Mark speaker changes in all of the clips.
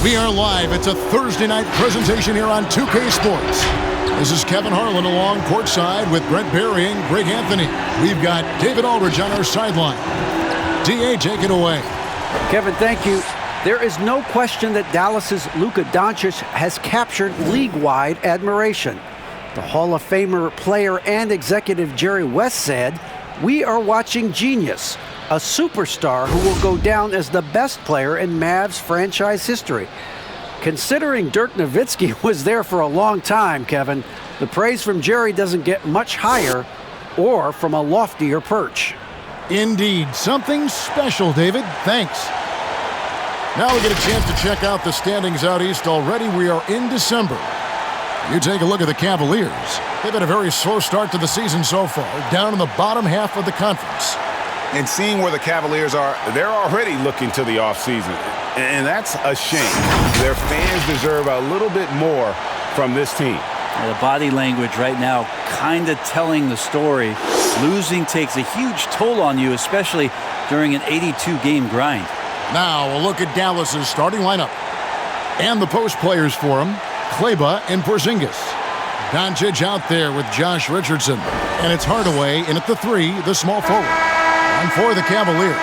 Speaker 1: We are live. It's a Thursday night presentation here on 2K Sports. This is Kevin Harlan along courtside with Brent Barry and Greg Anthony. We've got David Aldridge on our sideline. DA, take it away.
Speaker 2: Kevin, thank you. There is no question that Dallas's Luka Doncic has captured league-wide admiration. The Hall of Famer player and executive Jerry West said, "We are watching genius, a superstar who will go down as the best player in Mavs franchise history." Considering Dirk Nowitzki was there for a long time, Kevin, the praise from Jerry doesn't get much higher or from a loftier perch.
Speaker 1: Indeed, something special, David. Thanks. Now we get a chance to check out the standings out east already. We are in December. You take a look at the Cavaliers. They've had a very slow start to the season so far, down in the bottom half of the conference.
Speaker 3: And seeing where the Cavaliers are, they're already looking to the offseason. And that's a shame. Their fans deserve a little bit more from this team.
Speaker 4: The body language right now kind of telling the story. Losing takes a huge toll on you, especially during an 82-game grind.
Speaker 1: Now we'll look at Dallas's starting lineup. And the post players for him, Kleba and Porzingis. Doncic out there with Josh Richardson. And it's Hardaway in at the 3, the small forward. And for the Cavaliers,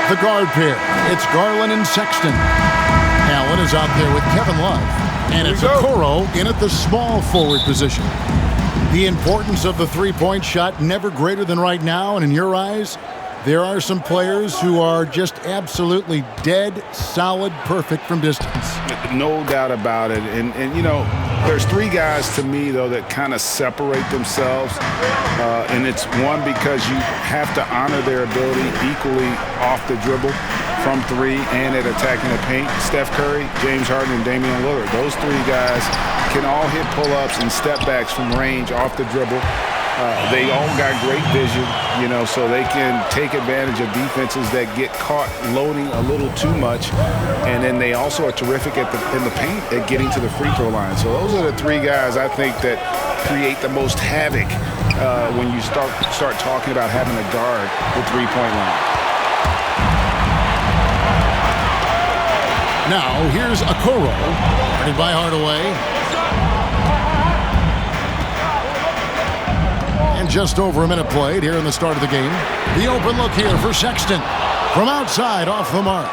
Speaker 1: the guard pair, it's Garland and Sexton. Allen is out there with Kevin Love. And it's Okoro in at the small forward position. The importance of the three-point shot never greater than right now, and in your eyes, there are some players who are just absolutely dead, solid, perfect from distance.
Speaker 3: No doubt about it. And you know, there's 3 guys to me, though, that kind of separate themselves. And it's one, because you have to honor their ability equally off the dribble from 3 and at attacking the paint. Steph Curry, James Harden, and Damian Lillard. Those 3 guys can all hit pull-ups and step backs from range off the dribble. They all got great vision, you know, so they can take advantage of defenses that get caught loading a little too much. And then they also are terrific in the paint at getting to the free throw line. So those are the 3 guys I think that create the most havoc when you start talking about having a guard the three-point line.
Speaker 1: Now here's Okoro, guarded by Hardaway. And just over a minute played here in the start of the game. The open look here for Sexton. From outside, off the mark.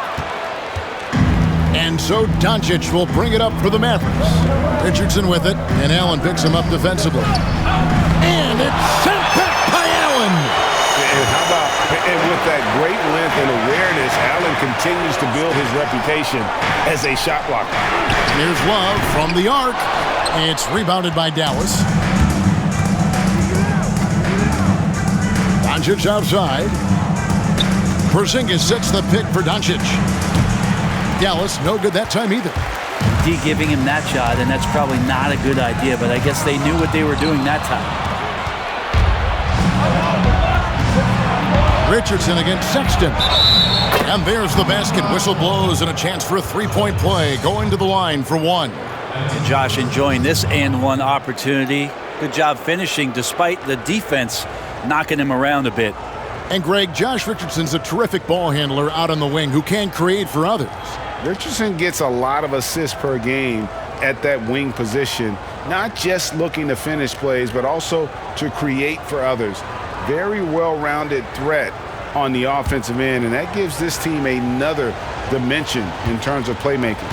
Speaker 1: And so Doncic will bring it up for the Mavericks. Richardson with it, and Allen picks him up defensively. And it's sent back by Allen.
Speaker 3: And how about, and with that great length and awareness, Allen continues to build his reputation as a shot blocker.
Speaker 1: Here's Love from the arc. It's rebounded by Dallas. Doncic outside. Porzingis sets the pick for Doncic. Dallas, no good that time either.
Speaker 4: D giving him that shot, and that's probably not a good idea, but I guess they knew what they were doing that time.
Speaker 1: Richardson against Sexton. And there's the basket. Whistle blows and a chance for a three-point play. Going to the line for 1.
Speaker 4: And Josh enjoying this and 1 opportunity. Good job finishing despite the defense knocking him around a bit.
Speaker 1: And Greg, Josh Richardson's a terrific ball handler out on the wing who can create for others.
Speaker 3: Richardson gets a lot of assists per game at that wing position, not just looking to finish plays, but also to create for others. Very well-rounded threat on the offensive end, and that gives this team another dimension in terms of playmaking.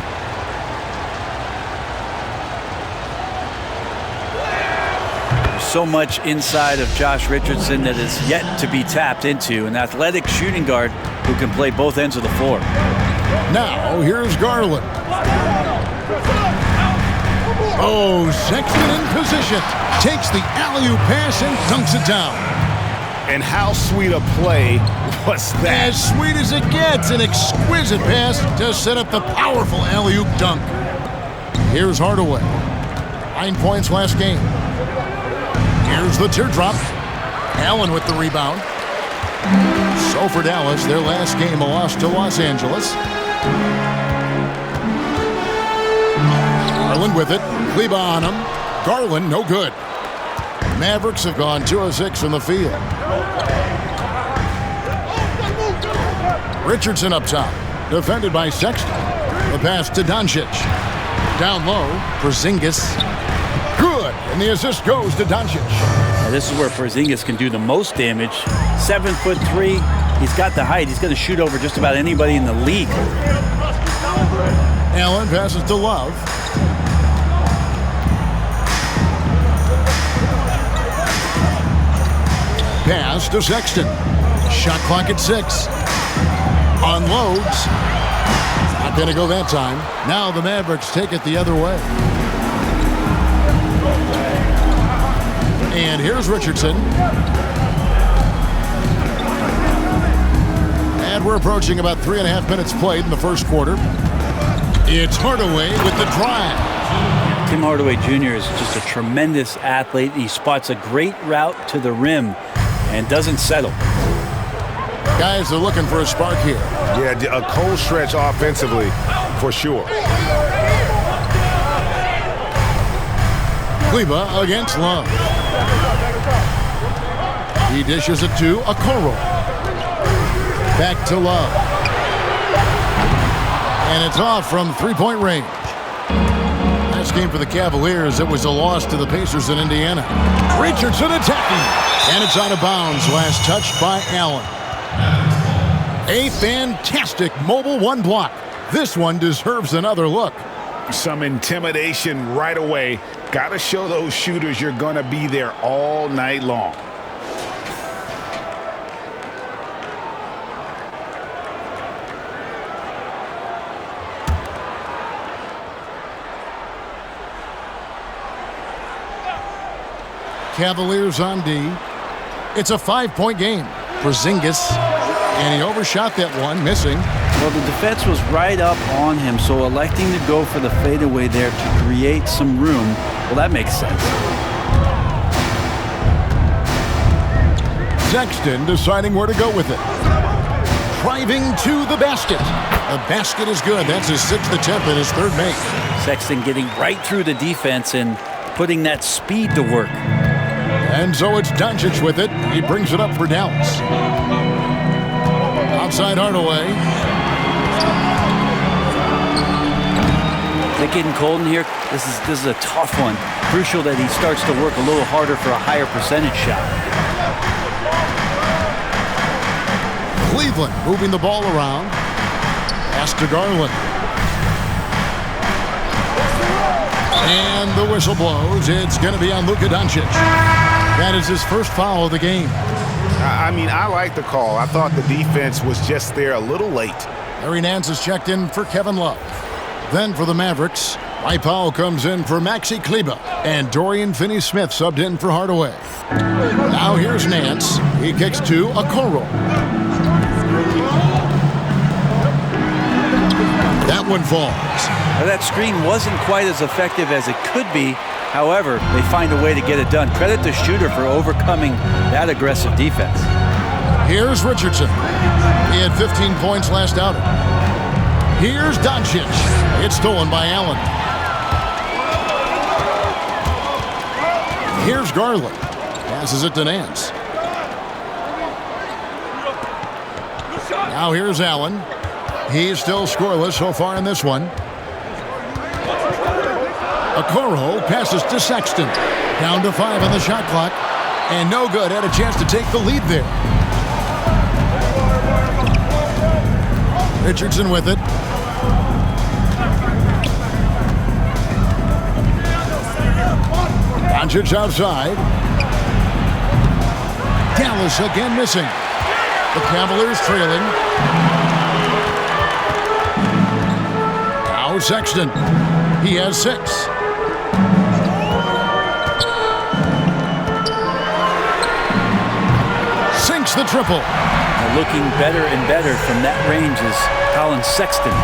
Speaker 4: So much inside of Josh Richardson that is yet to be tapped into. An athletic shooting guard who can play both ends of the floor.
Speaker 1: Now, here's Garland. Oh, Sexton in position. Takes the alley-oop pass and dunks it down.
Speaker 3: And how sweet a play was that?
Speaker 1: As sweet as it gets. An exquisite pass to set up the powerful alley-oop dunk. Here's Hardaway. 9 points last game. Here's the teardrop. Allen with the rebound. So for Dallas, their last game a loss to Los Angeles. Garland with it. Kleba on him. Garland, no good. Mavericks have gone 2 of 6 from the field. Richardson up top. Defended by Sexton. The pass to Doncic. Down low, Porzingis. Good, and the assist goes to Doncic.
Speaker 4: Now this is where Porzingis can do the most damage. 7'3". He's got the height. He's going to shoot over just about anybody in the league.
Speaker 1: Allen passes to Love. Pass to Sexton. Shot clock at 6. Unloads. Not going to go that time. Now the Mavericks take it the other way. And here's Richardson. And we're approaching about 3.5 minutes played in the first quarter. It's Hardaway with the drive.
Speaker 4: Tim Hardaway Jr. is just a tremendous athlete. He spots a great route to the rim and doesn't settle.
Speaker 1: Guys are looking for a spark here.
Speaker 3: Yeah, a cold stretch offensively, for sure.
Speaker 1: Kleba against Love. He dishes it to Okoro. Back to Love. And it's off from three-point range. Last game for the Cavaliers, it was a loss to the Pacers in Indiana. Richardson attacking. And it's out of bounds. Last touched by Allen. A fantastic mobile one block. This one deserves another look.
Speaker 3: Some intimidation right away. Got to show those shooters you're going to be there all night long.
Speaker 1: Cavaliers on D. It's a 5-point game. Porzingis, and he overshot that one, missing.
Speaker 4: Well, the defense was right up on him, so electing to go for the fadeaway there to create some room, well, that makes sense.
Speaker 1: Sexton deciding where to go with it. Driving to the basket. The basket is good. That's his 6th attempt and his 3rd make.
Speaker 4: Sexton getting right through the defense and putting that speed to work.
Speaker 1: And so it's Doncic with it. He brings it up for Dallas. Outside Hardaway.
Speaker 4: Is it getting cold in here? This is a tough one. Crucial that he starts to work a little harder for a higher percentage shot.
Speaker 1: Cleveland moving the ball around. Pass to Garland. And the whistle blows. It's going to be on Luka Doncic. That is his first foul of the game.
Speaker 3: I mean, I like the call. I thought the defense was just there a little late.
Speaker 1: Larry Nance is checked in for Kevin Love. Then for the Mavericks, Mike Powell comes in for Maxi Kleba. And Dorian Finney-Smith subbed in for Hardaway. Now here's Nance. He kicks to Okoro. That one falls.
Speaker 4: Now, that screen wasn't quite as effective as it could be. However, they find a way to get it done. Credit the shooter for overcoming that aggressive defense.
Speaker 1: Here's Richardson. He had 15 points last outing. Here's Doncic. It's stolen by Allen. Here's Garland. Passes it to Nance. Now here's Allen. He's still scoreless so far in this one. Okoro passes to Sexton. Down to 5 on the shot clock. And no good. Had a chance to take the lead there. Richardson with it. Doncic outside. Dallas again missing. The Cavaliers trailing. Now Sexton. He has 6. Sinks the triple.
Speaker 4: Now looking better and better from that range is Colin Sexton.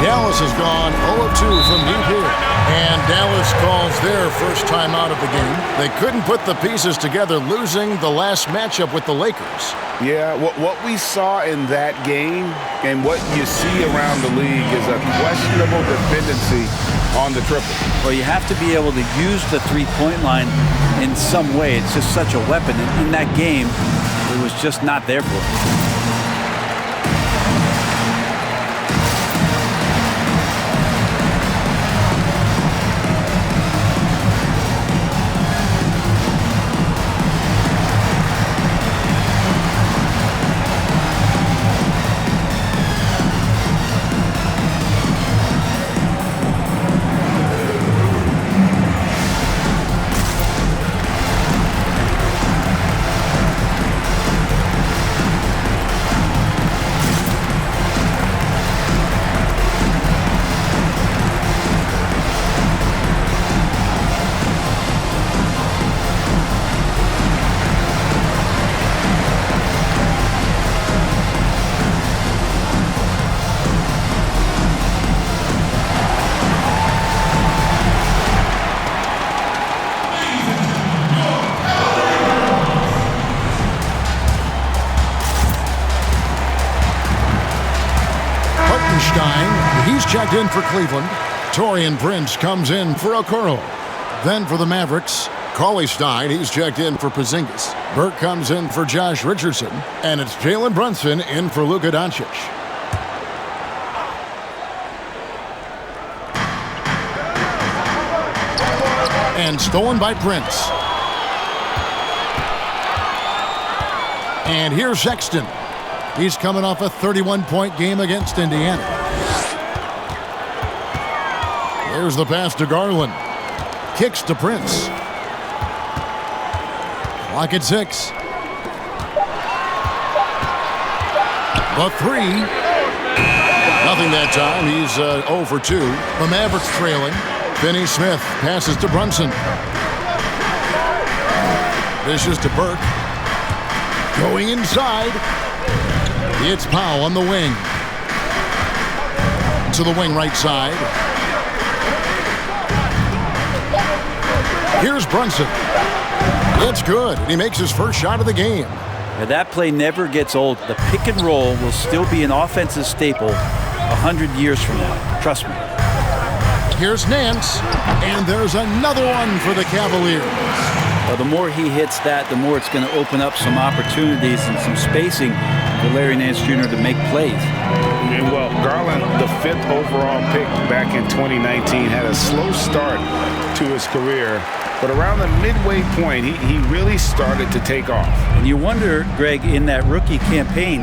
Speaker 1: Dallas has gone 0-2 from deep here. And Dallas calls their first time out of the game. They couldn't put the pieces together, losing the last matchup with the Lakers.
Speaker 3: Yeah, what we saw in that game and what you see around the league is a questionable dependency on the triple.
Speaker 4: Well, you have to be able to use the three-point line in some way. It's just such a weapon. And in that game, it was just not there for him.
Speaker 1: checked in for Cleveland. Taurean Prince comes in for Okoro. Then for the Mavericks, Cauley Stein, he's checked in for Porzingis. Burke comes in for Josh Richardson. And it's Jalen Brunson in for Luka Doncic. And stolen by Prince. And here's Sexton. He's coming off a 31-point game against Indiana. There's the pass to Garland. Kicks to Prince. Clock at 6. The 3. Nothing that time. He's 0 for 2. The Mavericks trailing. Finney Smith passes to Brunson. Dishes to Burke. Going inside. It's Powell on the wing. To the wing right side. Here's Brunson. It's good. He makes his first shot of the game.
Speaker 4: Now that play never gets old. The pick and roll will still be an offensive staple 100 years from now. Trust me.
Speaker 1: Here's Nance. And there's another one for the Cavaliers.
Speaker 4: Well, the more he hits that, the more it's going to open up some opportunities and some spacing for Larry Nance Jr. to make plays.
Speaker 3: Well, Garland, the 5th overall pick back in 2019, had a slow start to his career. But around the midway point, he really started to take off.
Speaker 4: And you wonder, Greg, in that rookie campaign,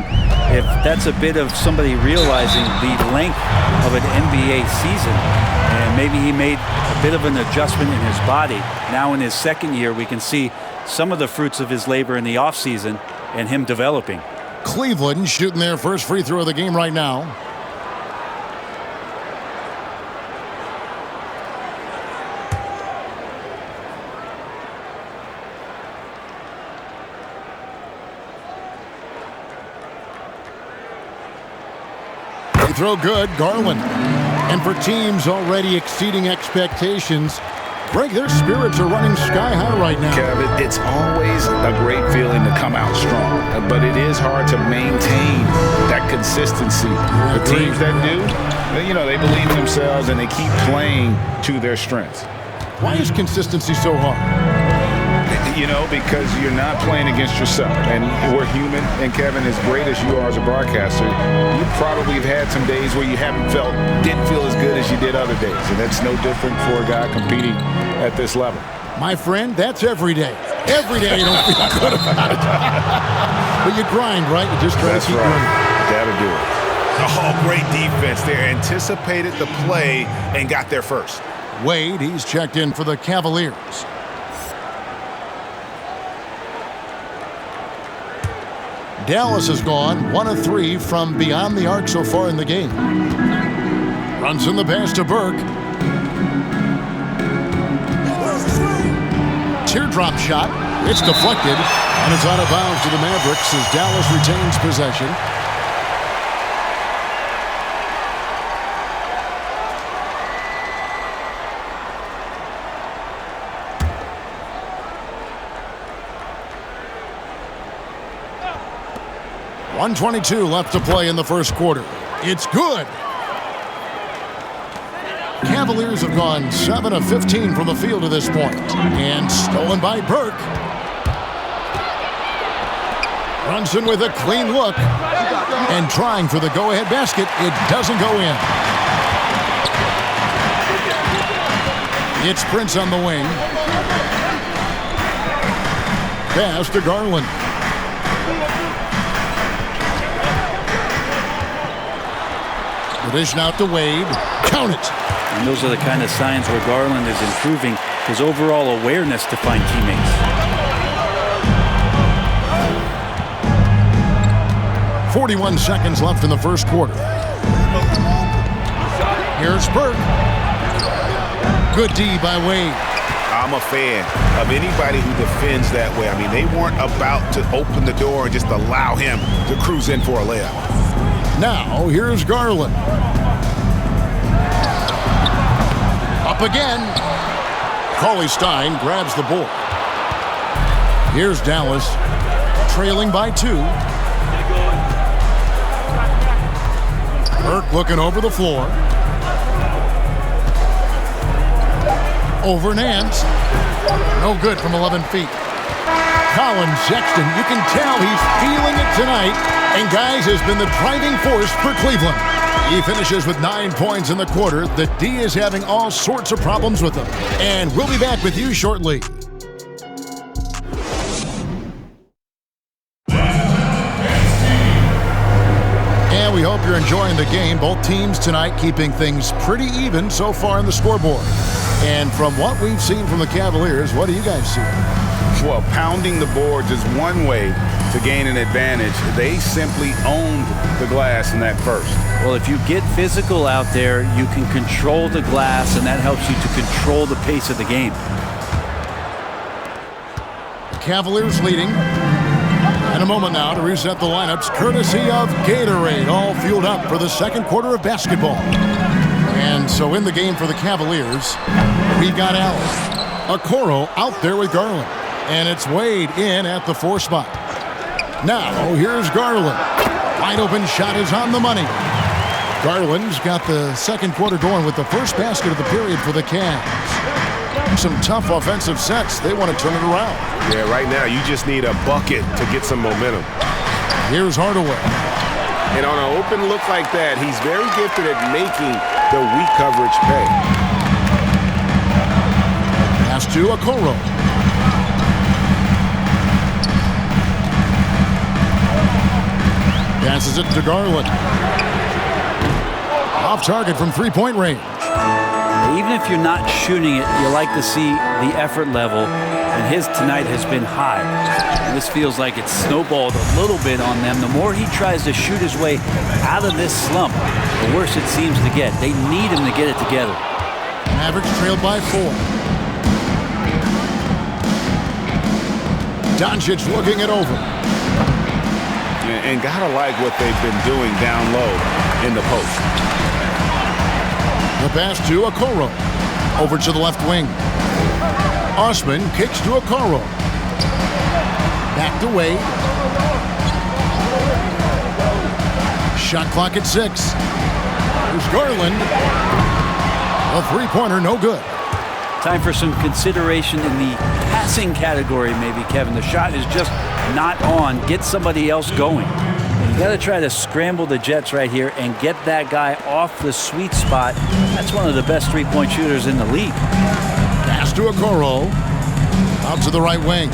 Speaker 4: if that's a bit of somebody realizing the length of an NBA season. And maybe he made a bit of an adjustment in his body. Now in his second year, we can see some of the fruits of his labor in the offseason and him developing.
Speaker 1: Cleveland shooting their first free throw of the game right now. Free throw good, Garland. And for teams already exceeding expectations, Greg, their spirits are running sky high right now.
Speaker 3: Kevin, it's always a great feeling to come out strong, but it is hard to maintain that consistency. The teams that do, they believe in themselves and they keep playing to their strengths.
Speaker 1: Why is consistency so hard?
Speaker 3: Because you're not playing against yourself. And we're human. And Kevin, as great as you are as a broadcaster, you probably have had some days where you didn't feel as good as you did other days. And that's no different for a guy competing at this level.
Speaker 1: My friend, that's every day. Every day you don't feel good about it. But you grind, right? You just try to keep running.
Speaker 3: That'll do it.
Speaker 5: Oh, great defense there. Anticipated the play and got there first.
Speaker 1: Wade, he's checked in for the Cavaliers. Dallas has gone 1 of 3 from beyond the arc so far in the game. Runs in the pass to Burke. Teardrop shot. It's deflected, and it's out of bounds to the Mavericks as Dallas retains possession. .122 left to play in the first quarter. It's good. Cavaliers have gone 7 of 15 from the field to this point. And stolen by Burke. Brunson with a clean look. And trying for the go-ahead basket. It doesn't go in. It's Prince on the wing. Pass to Garland. Dish out to Wade. Count it.
Speaker 4: And those are the kind of signs where Garland is improving his overall awareness to find teammates.
Speaker 1: 41 seconds left in the first quarter. Here's Burke. Good D by Wade.
Speaker 5: I'm a fan of anybody who defends that way. I mean, they weren't about to open the door and just allow him to cruise in for a layup.
Speaker 1: Now, here's Garland. Up again. Cauley Stein grabs the ball. Here's Dallas, trailing by 2. Burke looking over the floor. Over Nance. No good from 11 feet. Colin Sexton, you can tell he's feeling it tonight. And guys, has been the driving force for Cleveland. He finishes with 9 points in the quarter. The D is having all sorts of problems with him. And we'll be back with you shortly. And we hope you're enjoying the game. Both teams tonight keeping things pretty even so far in the scoreboard. And from what we've seen from the Cavaliers, what do you guys see?
Speaker 3: Well, pounding the boards is one way to gain an advantage. They simply owned the glass in that first.
Speaker 4: Well, if you get physical out there, you can control the glass, and that helps you to control the pace of the game.
Speaker 1: Cavaliers leading. And a moment now to reset the lineups, courtesy of Gatorade, all fueled up for the second quarter of basketball. And so in the game for the Cavaliers, we've got Allen. Okoro out there with Garland. And it's Wade in at the 4 spot. Now, here's Garland. Wide open shot is on the money. Garland's got the second quarter going with the first basket of the period for the Cavs. Some tough offensive sets. They want to turn it around.
Speaker 5: Yeah, right now you just need a bucket to get some momentum.
Speaker 1: Here's Hardaway.
Speaker 5: And on an open look like that, he's very gifted at making the weak coverage pay.
Speaker 1: Pass to Okoro. Passes it to Garland. Off target from three-point range.
Speaker 4: Even if you're not shooting it, you like to see the effort level, and his tonight has been high. And this feels like it's snowballed a little bit on them. The more he tries to shoot his way out of this slump, the worse it seems to get. They need him to get it together.
Speaker 1: Mavericks trailed by 4. Doncic looking it over.
Speaker 3: And gotta like what they've been doing down low in the post.
Speaker 1: The pass to Okoro. Over to the left wing. Osman kicks to Okoro. Back to Wade. Shot clock at 6. Here's Garland. A three-pointer, no good.
Speaker 4: Time for some consideration in the passing category, maybe, Kevin. The shot is just not on. Get somebody else going. You got to try to scramble the Jets right here and get that guy off the sweet spot. That's one of the best three-point shooters in the league.
Speaker 1: Pass to Okoro. Out to the right wing.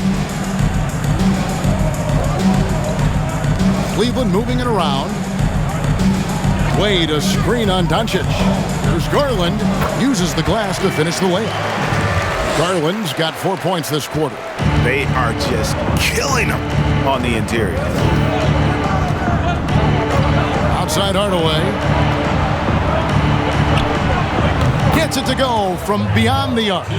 Speaker 1: Cleveland moving it around. Wade, a screen on Doncic. There's Garland. Uses the glass to finish the layup. Garland's got 4 points this quarter.
Speaker 5: They are just killing them on the interior.
Speaker 1: Outside Hardaway. Gets it to go from beyond the arc.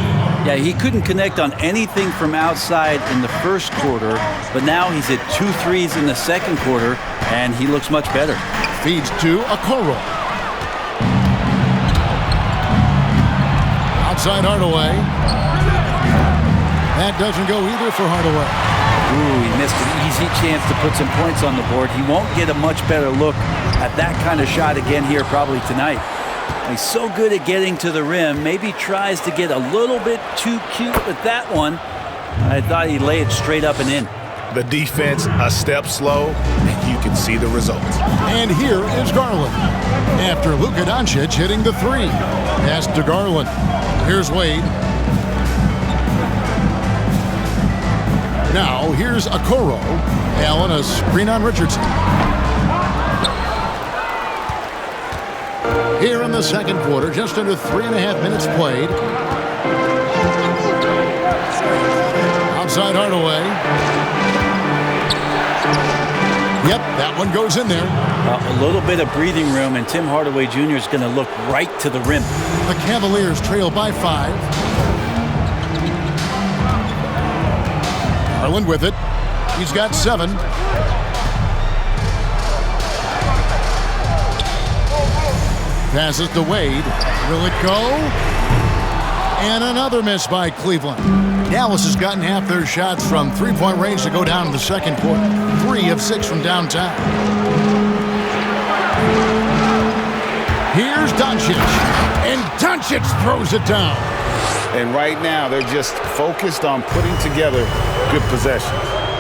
Speaker 4: Yeah, he couldn't connect on anything from outside in the first quarter, but now he's hit 2 threes in the second quarter, and he looks much better.
Speaker 1: Feeds to Okoro. Outside Hardaway. That doesn't go either for Hardaway.
Speaker 4: Ooh, he missed an easy chance to put some points on the board. He won't get a much better look at that kind of shot again here probably tonight. He's so good at getting to the rim. Maybe tries to get a little bit too cute with that one. I thought he'd lay it straight up and in.
Speaker 5: The defense a step slow, and you can see the results.
Speaker 1: And here is Garland. After Luka Doncic hitting the 3. Pass to Garland. Here's Wade. Now here's Okoro. Allen, a screen on Richardson. Here in the second quarter, just under 3.5 minutes played. Outside Hardaway. Yep, that one goes in there.
Speaker 4: A little bit of breathing room, and Tim Hardaway Jr. is going to look right to the rim.
Speaker 1: The Cavaliers trail by 5. Garland with it. He's got 7. Passes to Wade. Will it go? And another miss by Cleveland. Dallas has gotten half their shots from three-point range to go down in the second quarter. 3 of 6 from downtown. Here's Doncic. And Doncic throws it down.
Speaker 3: And right now, they're just focused on putting together good possessions.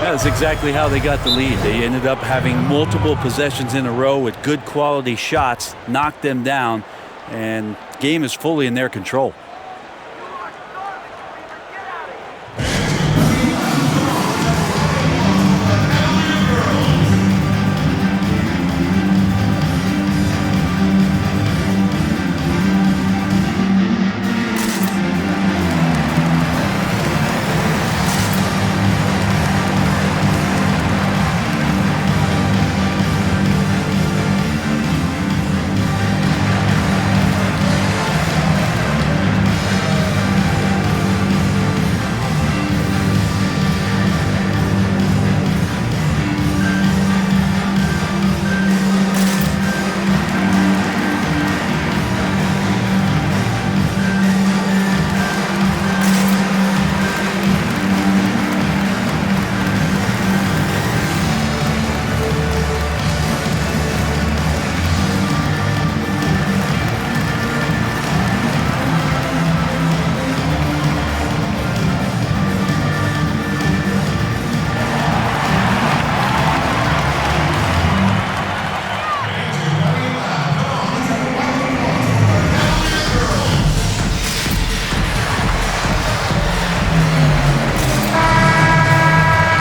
Speaker 4: That's exactly how they got the lead. They ended up having multiple possessions in a row with good quality shots, knocked them down, and the game is fully in their control.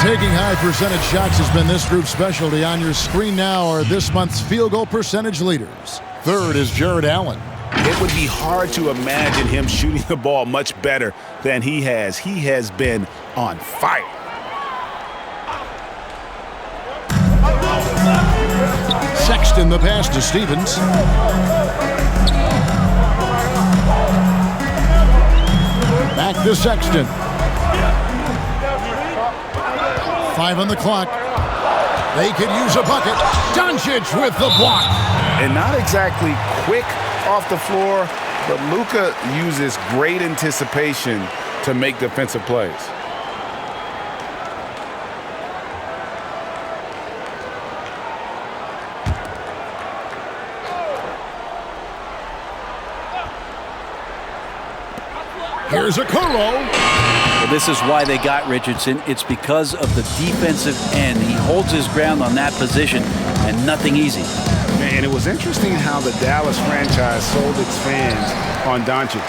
Speaker 1: Taking high percentage shots has been this group's specialty. On your screen now are this month's field goal percentage leaders. Third is Jared Allen.
Speaker 5: It would be hard to imagine him shooting the ball much better than he has. He has been on fire.
Speaker 1: Sexton the pass to Stevens. Back to Sexton. 5 on the clock. They could use a bucket. Doncic with the block.
Speaker 3: And not exactly quick off the floor, but Luka uses great anticipation to make defensive plays.
Speaker 1: Here's a Okoro.
Speaker 4: Well, this is why they got Richardson. It's because of the defensive end. He holds his ground on that position, and nothing easy.
Speaker 3: And it was interesting how the Dallas franchise sold its fans on Doncic.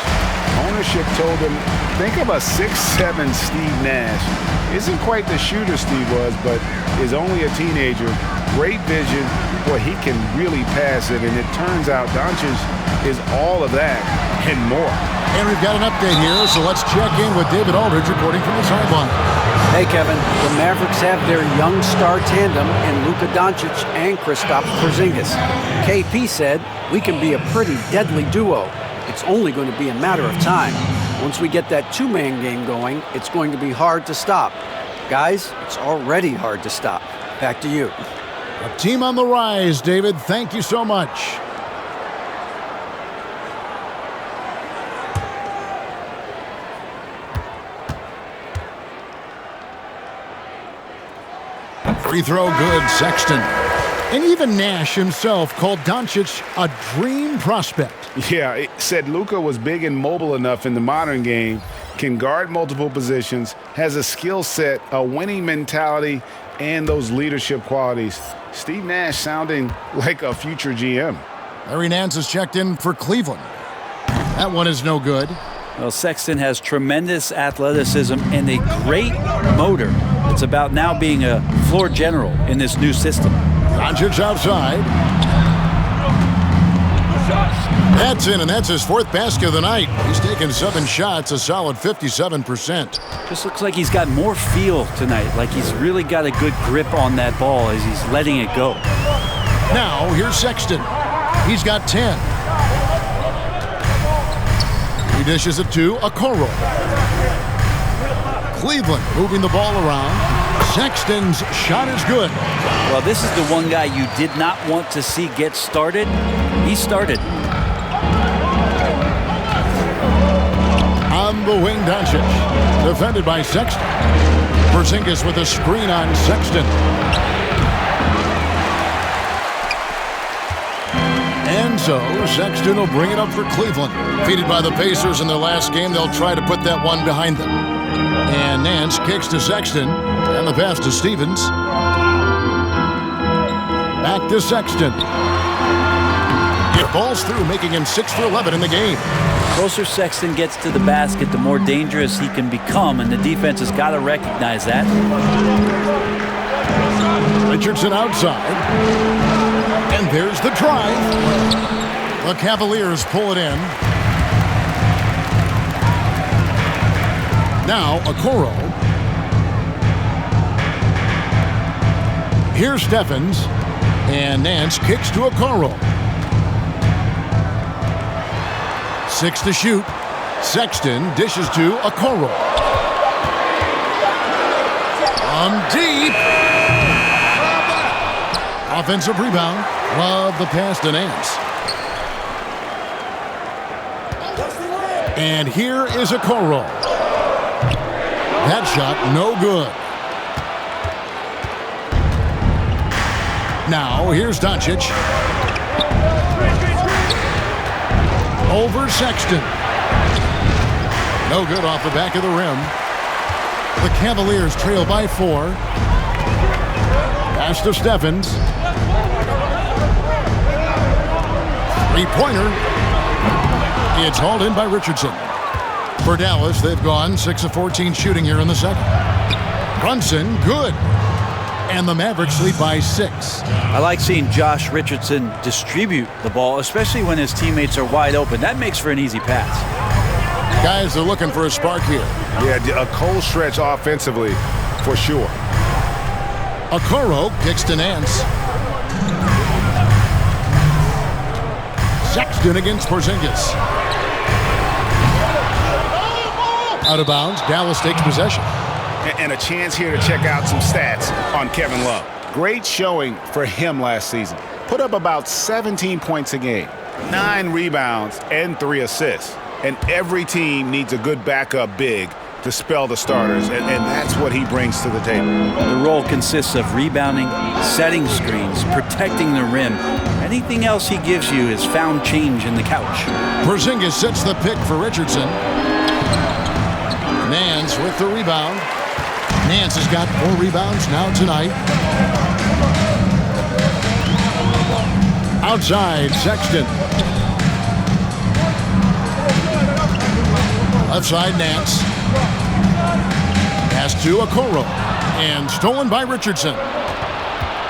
Speaker 3: Ownership told them, think of a 6'7" Steve Nash. Isn't quite the shooter Steve was, but is only a teenager. Great vision. Boy, he can really pass it, and it turns out Doncic is all of that and more.
Speaker 1: And we've got an update here, so let's check in with David Aldridge reporting from the sideline.
Speaker 2: Hey, Kevin. The Mavericks have their young star tandem in Luka Doncic and Kristaps Porzingis. KP said, we can be a pretty deadly duo. It's only going to be a matter of time. Once we get that two-man game going, it's going to be hard to stop. Guys, it's already hard to stop. Back to you.
Speaker 1: A team on the rise, David. Thank you so much. Free throw good, Sexton. And even Nash himself called Doncic a dream prospect.
Speaker 3: Yeah, it said Luka was big and mobile enough in the modern game, can guard multiple positions, has a skill set, a winning mentality, and those leadership qualities. Steve Nash sounding like a future GM.
Speaker 1: Larry Nance has checked in for Cleveland. That one is no good.
Speaker 4: Well, Sexton has tremendous athleticism and a great motor. It's about now being a floor general in this new system.
Speaker 1: Doncic outside. That's in, and that's his fourth basket of the night. He's taken 7 shots, a solid 57%.
Speaker 4: Just looks like he's got more feel tonight, like he's really got a good grip on that ball as he's letting it go.
Speaker 1: Now, here's Sexton. He's got 10. He dishes it to Okoro. Cleveland moving the ball around. Sexton's shot is good.
Speaker 4: Well, this is the one guy you did not want to see get started. He started.
Speaker 1: On the wing, Doncic. Defended by Sexton. Porzingis with a screen on Sexton. And so, Sexton will bring it up for Cleveland. Defeated by the Pacers in their last game, they'll try to put that one behind them. And Nance kicks to Sexton, and the pass to Stevens. Back to Sexton. It falls through, making him 6 for 11 in the game.
Speaker 4: The closer Sexton gets to the basket, the more dangerous he can become, and the defense has got to recognize that.
Speaker 1: Richardson outside. And there's the drive. The Cavaliers pull it in. Now, Okoro. Here's Steffens. And Nance kicks to Okoro. 6 to shoot. Sexton dishes to Okoro. Deep. Offensive rebound. Love the pass to Nance. And here is Okoro. That shot no good. Now here's Doncic. Over Sexton. No good off the back of the rim. The Cavaliers trail by 4. Pass to Steffens. Three-pointer. It's hauled in by Richardson. For Dallas, they've gone 6 of 14 shooting here in the second. Brunson, good. And the Mavericks lead by 6.
Speaker 4: I like seeing Josh Richardson distribute the ball, especially when his teammates are wide open. That makes for an easy pass.
Speaker 1: Guys are looking for a spark here.
Speaker 3: Yeah, a cold stretch offensively for sure.
Speaker 1: Okoro kicks to Nance. Sexton against Porzingis. Out of bounds, Dallas takes possession.
Speaker 3: And a chance here to check out some stats on Kevin Love. Great showing for him last season. Put up about 17 points a game, 9 rebounds, and 3 assists. And every team needs a good backup big to spell the starters, and that's what he brings to the table.
Speaker 4: The role consists of rebounding, setting screens, protecting the rim. Anything else he gives you is found change in the couch.
Speaker 1: Porzingis sets the pick for Richardson. Nance with the rebound. Nance has got 4 rebounds now tonight. Outside, Sexton. Left side, Nance. Pass to Okoro. And stolen by Richardson.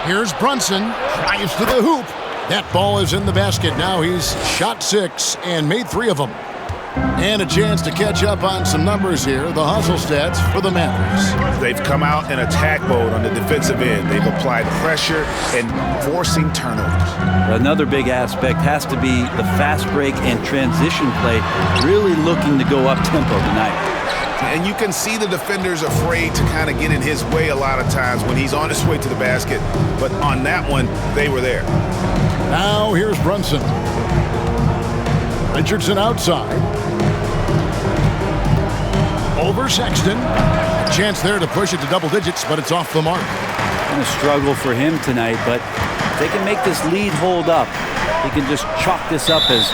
Speaker 1: Here's Brunson. Drives to the hoop. That ball is in the basket. Now he's shot 6 and made 3 of them. And a chance to catch up on some numbers here. The hustle stats for the Mavericks.
Speaker 3: They've come out in attack mode on the defensive end. They've applied pressure and forcing turnovers.
Speaker 4: Another big aspect has to be the fast break and transition play, really looking to go up-tempo tonight.
Speaker 5: And you can see the defenders afraid to kind of get in his way a lot of times when he's on his way to the basket. But on that one, they were there.
Speaker 1: Now here's Brunson. Richardson outside. Over Sexton. A chance there to push it to double digits, but it's off the mark.
Speaker 4: Been a struggle for him tonight, but if they can make this lead hold up, he can just chalk this up as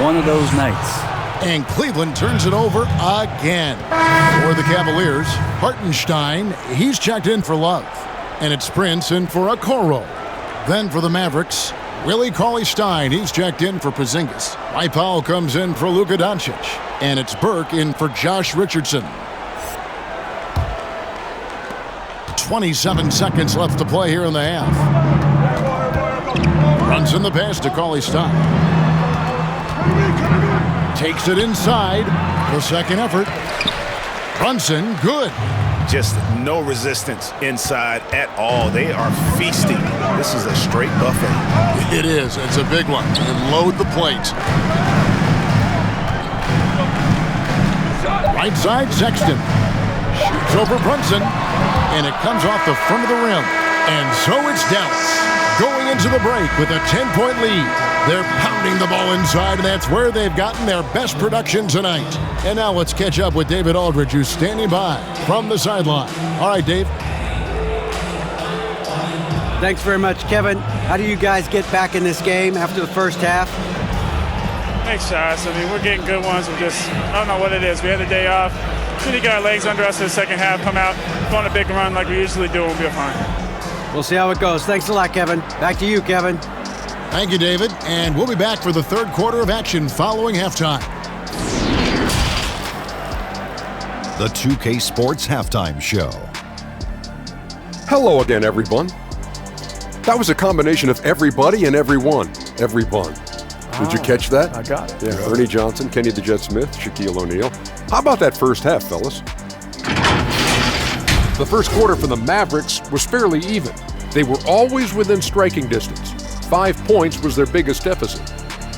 Speaker 4: one of those nights.
Speaker 1: And Cleveland turns it over again. For the Cavaliers, Hartenstein, he's checked in for Love. And it's Prince in for Okoro. Then for the Mavericks, Willie Cauley-Stein, he's checked in for Porzingis. Mike Powell comes in for Luka Doncic. And it's Burke in for Josh Richardson. 27 seconds left to play here in the half. Runs in the pass to Cauley-Stein. Takes it inside. The second effort. Brunson, good.
Speaker 5: Just no resistance inside at all. They are feasting. This is a straight buffet.
Speaker 1: It is. It's a big one. And load the plate. Right side, Sexton. Shoots over Brunson. And it comes off the front of the rim. And so it's Dallas going into the break with a 10-point lead. They're pounding the ball inside, and that's where they've gotten their best production tonight. And now let's catch up with David Aldridge, who's standing by from the sideline. All right, Dave.
Speaker 2: Thanks very much, Kevin. How do you guys get back in this game after the first half?
Speaker 6: Make shots. I mean, we're getting good ones. I don't know what it is. We had a day off. Should we get our legs under us in the second half, come out, go on a big run like we usually do, and we'll be fine.
Speaker 2: We'll see how it goes. Thanks a lot, Kevin. Back to you, Kevin.
Speaker 1: Thank you, David. And we'll be back for the third quarter of action following halftime.
Speaker 7: The 2K Sports Halftime Show.
Speaker 8: Hello again, everyone. That was a combination of everybody and everyone. Everyone. Did you catch that?
Speaker 9: I got it.
Speaker 8: Yeah, Ernie Johnson, Kenny the Jet Smith, Shaquille O'Neal. How about that first half, fellas? The first quarter for the Mavericks was fairly even. They were always within striking distance. 5 points was their biggest deficit.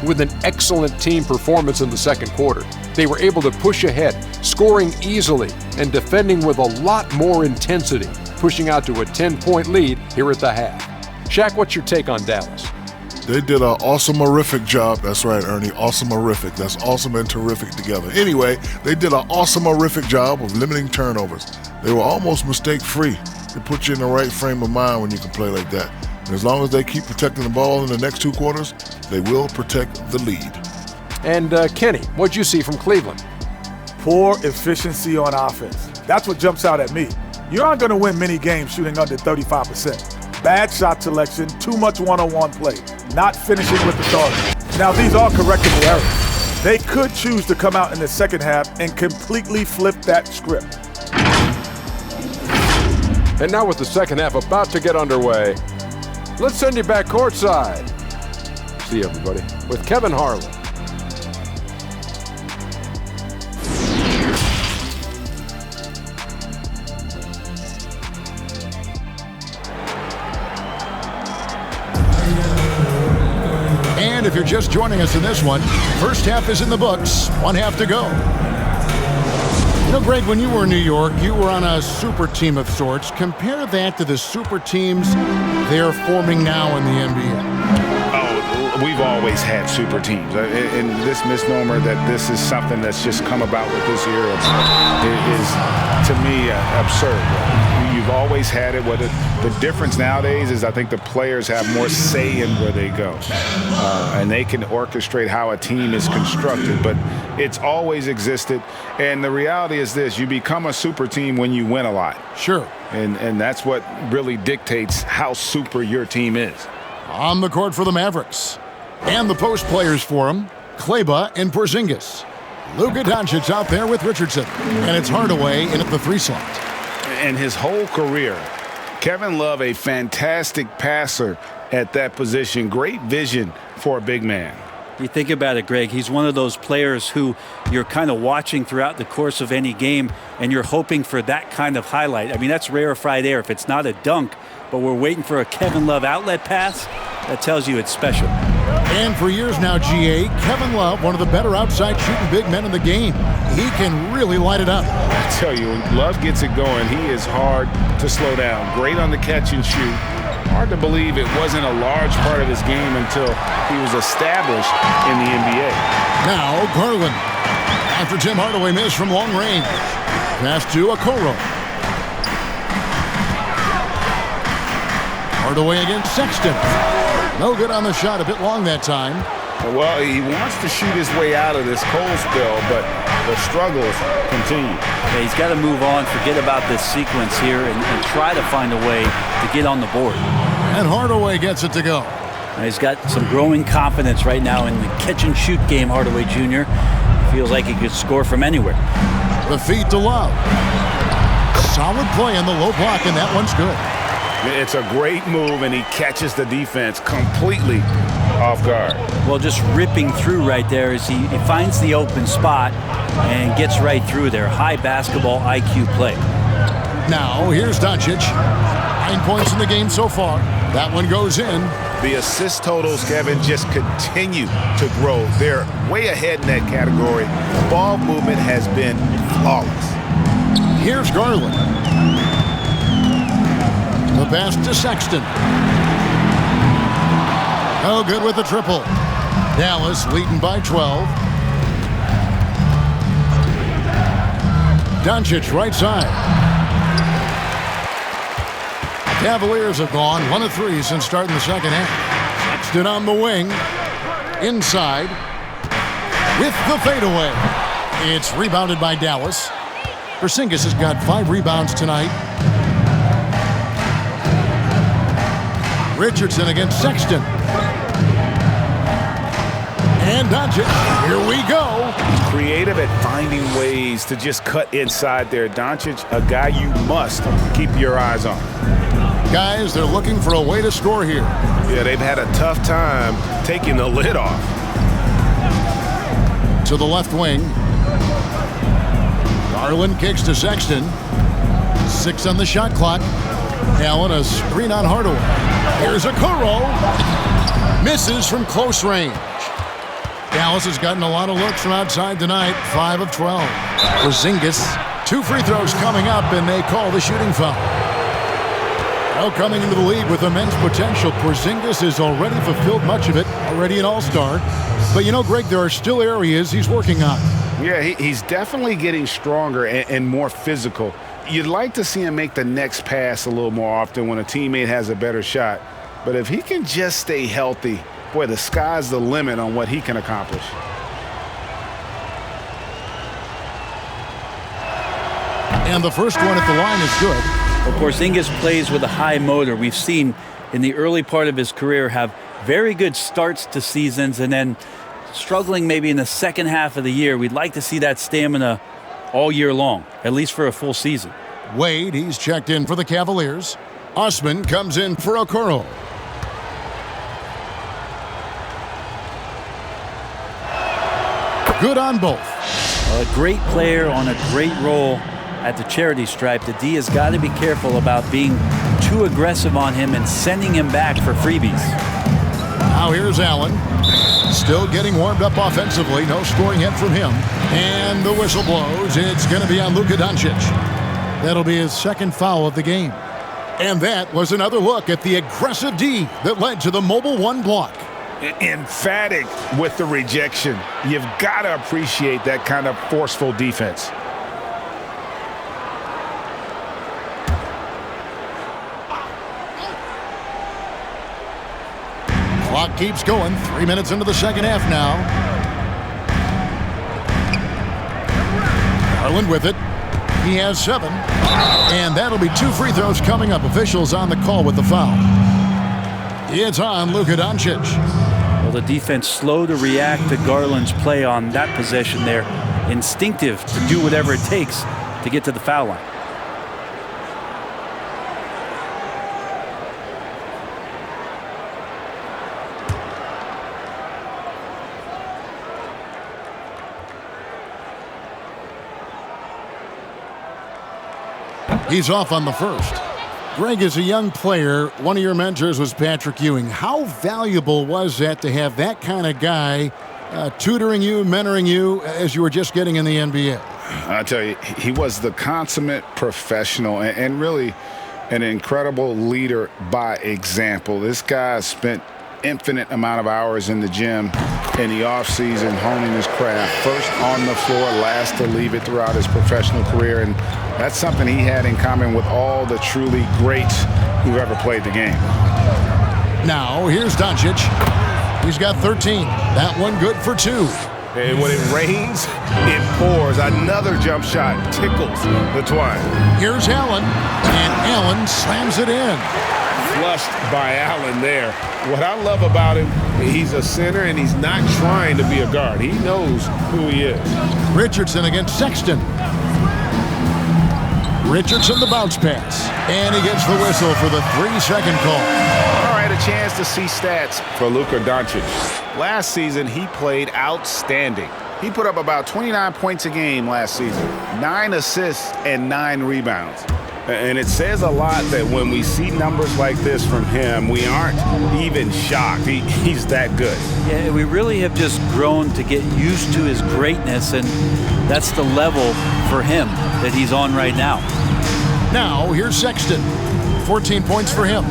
Speaker 8: With an excellent team performance in the second quarter, they were able to push ahead, scoring easily and defending with a lot more intensity, pushing out to a 10-point lead here at the half. Shaq, what's your take on Dallas?
Speaker 10: They did an awesome-orific job. That's right, Ernie. Awesome-orific. That's awesome and terrific together. Anyway, they did an awesome-orific job of limiting turnovers. They were almost mistake-free. It puts you in the right frame of mind when you can play like that. And as long as they keep protecting the ball in the next 2 quarters, they will protect the lead.
Speaker 8: And Kenny, what'd you see from Cleveland?
Speaker 9: Poor efficiency on offense. That's what jumps out at me. You aren't going to win many games shooting under 35%. Bad shot selection, too much one-on-one play, not finishing with authority. Now, these are correctable errors. They could choose to come out in the second half and completely flip that script.
Speaker 8: And now with the second half about to get underway, let's send you back courtside. See you, everybody, with Kevin Harlan.
Speaker 1: And if you're just joining us in this one, first half is in the books, 1 half to go. You know, Greg, when you were in New York, you were on a super team of sorts. Compare that to the super teams they're forming now in the NBA.
Speaker 3: Oh, we've always had super teams. And this misnomer that this is something that's just come about with this era is, to me, absurd. You've always had it. The difference nowadays is I think the players have more say in where they go. And they can orchestrate how a team is constructed. But it's always existed. And the reality is this. You become a super team when you win a lot.
Speaker 1: Sure.
Speaker 3: And that's what really dictates how super your team is.
Speaker 1: On the court for the Mavericks. And the post players for them, Kleba and Porzingis. Luka Doncic out there with Richardson. And it's Hardaway in at the 3 slot.
Speaker 3: And his whole career, Kevin Love, a fantastic passer at that position. Great vision for a big man.
Speaker 4: You think about it, Greg, he's one of those players who you're kind of watching throughout the course of any game, and you're hoping for that kind of highlight. I mean, that's rarefied air. If it's not a dunk, but we're waiting for a Kevin Love outlet pass, that tells you it's special.
Speaker 1: And for years now, GA, Kevin Love, one of the better outside shooting big men in the game. He can really light it up.
Speaker 3: I tell you, when Love gets it going, he is hard to slow down. Great on the catch and shoot. Hard to believe it wasn't a large part of his game until he was established in the NBA.
Speaker 1: Now, Garland. After Tim Hardaway missed from long range. Pass to Okoro. Hardaway against Sexton. No good on the shot, a bit long that time.
Speaker 3: Well, he wants to shoot his way out of this cold spell, but the struggles continue.
Speaker 4: Yeah, he's got to move on, forget about this sequence here, and try to find a way to get on the board.
Speaker 1: And Hardaway gets it to go.
Speaker 4: Now he's got some growing confidence right now in the catch-and-shoot game, Hardaway Jr. Feels like he could score from anywhere.
Speaker 1: The feed to Love. Solid play in the low block, and that one's good.
Speaker 3: It's a great move, and he catches the defense completely off guard.
Speaker 4: Well, just ripping through right there as he finds the open spot and gets right through there. High basketball IQ play.
Speaker 1: Now, here's Doncic. 9 points in the game so far. That one goes in.
Speaker 3: The assist totals, Kevin, just continue to grow. They're way ahead in that category. Ball movement has been flawless.
Speaker 1: Here's Garland. The pass to Sexton. Oh, good with the triple. Dallas leading by 12. Doncic right side. Cavaliers have gone 1 of 3 since starting the second half. Sexton on the wing. Inside. with the fadeaway. It's rebounded by Dallas. Porzingis has got 5 rebounds tonight. Richardson against Sexton. And Doncic. Here we go.
Speaker 3: Creative at finding ways to just cut inside there. Doncic, a guy you must keep your eyes on.
Speaker 1: Guys, they're looking for a way to score here.
Speaker 5: Yeah, they've had a tough time taking the lid off.
Speaker 1: To the left wing. Garland kicks to Sexton. 6 on the shot clock. Allen a screen on Hardaway. Here's a Kuro. Misses from close range. Dallas has gotten a lot of looks from outside tonight. 5 of 12. Porzingis. 2 free throws coming up, and they call the shooting foul. Now coming into the league with immense potential, Porzingis has already fulfilled much of it. Already an all-star. But you know, Greg, there are still areas he's working on.
Speaker 3: Yeah, he's definitely getting stronger and more physical. You'd like to see him make the next pass a little more often when a teammate has a better shot. But if he can just stay healthy, boy, the sky's the limit on what he can accomplish.
Speaker 1: And the first one at the line is good.
Speaker 4: Of course, Porzingis plays with a high motor. We've seen in the early part of his career have very good starts to seasons and then struggling maybe in the second half of the year. We'd like to see that stamina all year long, at least for a full season.
Speaker 1: Wade, he's checked in for the Cavaliers. Osman comes in for Okoro. Good on both.
Speaker 4: A great player on a great role at the charity stripe. The D has got to be careful about being too aggressive on him and sending him back for freebies.
Speaker 1: Now here's Allen. Still getting warmed up offensively. No scoring yet from him. And the whistle blows. It's going to be on Luka Doncic. That'll be his second foul of the game. And that was another look at the aggressive D that led to the mobile 1 block.
Speaker 3: Emphatic with the rejection. You've got to appreciate that kind of forceful defense.
Speaker 1: Clock keeps going. 3 minutes into the second half now. Garland with it. He has 7. And that'll be 2 free throws coming up. Officials on the call with the foul. It's on Luka Doncic.
Speaker 4: Well, the defense slow to react to Garland's play on that possession there. Instinctive to do whatever it takes to get to the foul line.
Speaker 1: He's off on the first. Greg, as a young player, one of your mentors was Patrick Ewing. How valuable was that to have that kind of guy tutoring you, mentoring you as you were just getting in the NBA?
Speaker 3: I tell you, he was the consummate professional and really an incredible leader by example. This guy spent infinite amount of hours in the gym in the offseason honing his craft. First on the floor, last to leave it throughout his professional career. And that's something he had in common with all the truly greats who've ever played the game.
Speaker 1: Now, here's Doncic. He's got 13. That one good for 2.
Speaker 5: And when it rains, it pours. Another jump shot tickles the twine.
Speaker 1: Here's Allen, and Allen slams it in.
Speaker 5: Flushed by Allen there. What I love about him, he's a center and he's not trying to be a guard. He knows who he is.
Speaker 1: Richardson against Sexton. Richardson the bounce pass. And he gets the whistle for the 3-second call.
Speaker 3: All right, a chance to see stats for Luka Doncic. Last season, he played outstanding. He put up about 29 points a game last season, 9 assists and 9 rebounds. And it says a lot that when we see numbers like this from him, we aren't even shocked. He's that good.
Speaker 4: Yeah, we really have just grown to get used to his greatness, and that's the level for him that he's on right now.
Speaker 1: Now, here's Sexton. 14 points for him.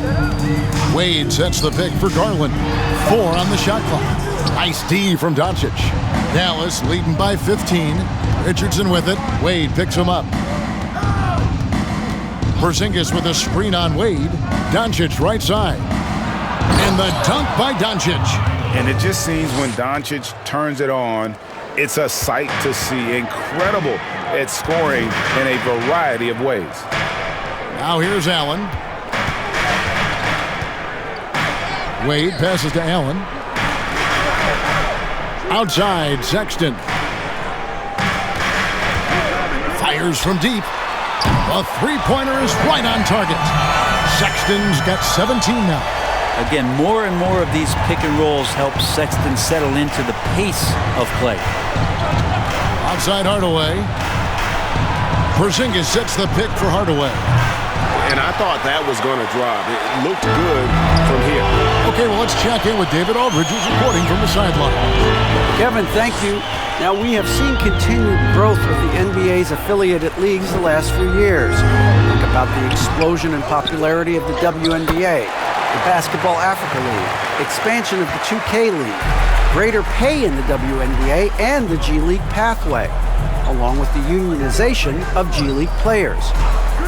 Speaker 1: Wade sets the pick for Garland. 4 on the shot clock. Nice D from Doncic. Dallas leading by 15. Richardson with it. Wade picks him up. Porzingis with a screen on Wade. Doncic right side. And the dunk by Doncic.
Speaker 3: And it just seems when Doncic turns it on, It's a sight to see. Incredible at scoring in a variety of ways.
Speaker 1: Now here's Allen. Wade passes to Allen. Outside, Sexton. Fires from deep. A three-pointer is right on target. Sexton's got 17 now.
Speaker 4: Again, more and more of these pick and rolls help Sexton settle into the pace of play.
Speaker 1: Outside Hardaway. Porzingis sets the pick for Hardaway.
Speaker 5: And I thought that was going to drop. It looked good from here.
Speaker 1: Okay, well, let's check in with David Aldridge, who's reporting from the sideline.
Speaker 2: Kevin, thank you. Now, we have seen continued growth of the NBA's affiliated leagues the last few years. Think about the explosion in popularity of the WNBA, the Basketball Africa League, expansion of the 2K League, greater pay in the WNBA and the G League pathway, along with the unionization of G League players.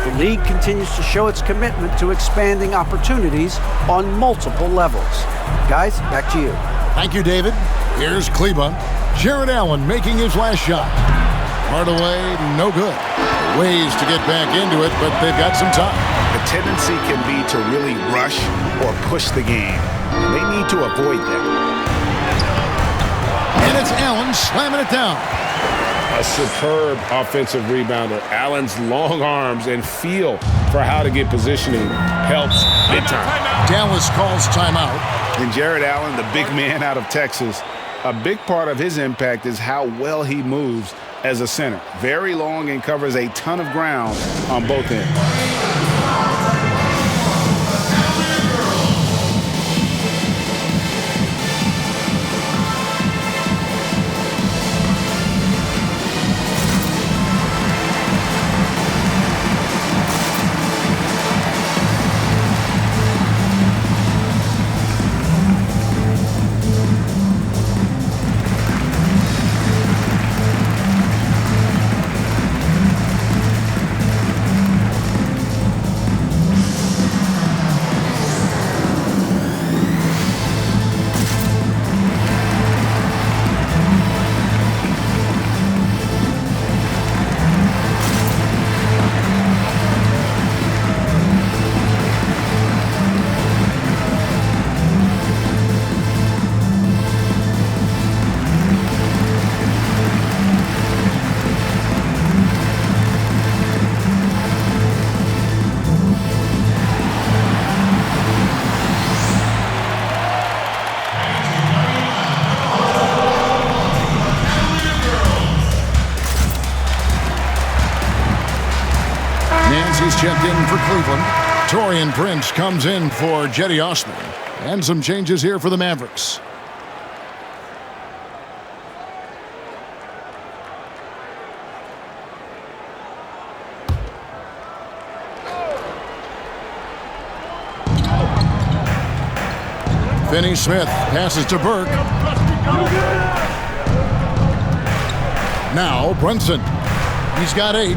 Speaker 2: The league continues to show its commitment to expanding opportunities on multiple levels. Guys, back to you.
Speaker 1: Thank you, David. Here's Kleba. Jared Allen making his last shot. Hardaway, no good. Ways to get back into it, but they've got some time.
Speaker 3: The tendency can be to really rush or push the game. They need to avoid that.
Speaker 1: And it's Allen slamming it down.
Speaker 5: A superb offensive rebounder. Allen's long arms and feel for how to get positioning helps big time.
Speaker 1: Dallas calls timeout.
Speaker 3: And Jared Allen, the big man out of Texas, a big part of his impact is how well he moves as a center. Very long and covers a ton of ground on both ends.
Speaker 1: He's checked in for Cleveland. Taurean Prince comes in for Jetty Osman. And some changes here for the Mavericks. Finney Smith passes to Burke. Now Brunson. He's got 8.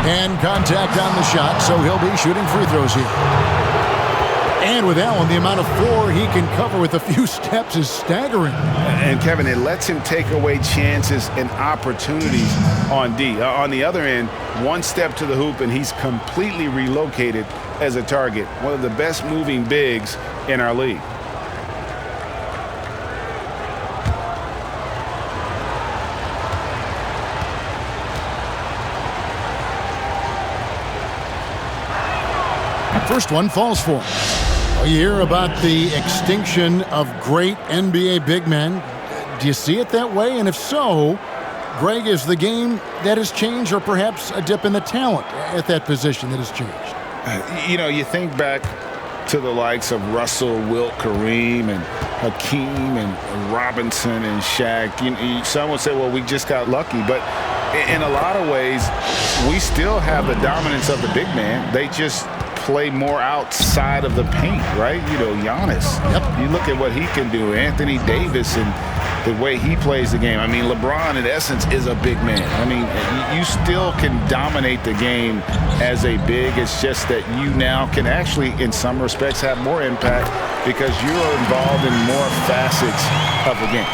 Speaker 1: And contact on the shot, so he'll be shooting free throws here. And with Allen, the amount of floor he can cover with a few steps is staggering.
Speaker 3: And Kevin, it lets him take away chances and opportunities on D. On the other end, one step to the hoop and he's completely relocated as a target. One of the best moving bigs in our league.
Speaker 1: First one falls for him. You hear about the extinction of great NBA big men. Do you see it that way? And if so, Greg, is the game that has changed or perhaps a dip in the talent at that position that has changed?
Speaker 3: You know, you think back to the likes of Russell, Wilt, Kareem, and Hakeem, and Robinson, and Shaq. Some would say, well, we just got lucky. But in a lot of ways, we still have the dominance of the big man. They just play more outside of the paint, right? You know, Giannis.
Speaker 1: Yep.
Speaker 3: You look at what he can do. Anthony Davis and the way he plays the game. I mean, LeBron, in essence, is a big man. I mean, you still can dominate the game as a big. It's just that you now can actually, in some respects, have more impact because you're involved in more facets of the game.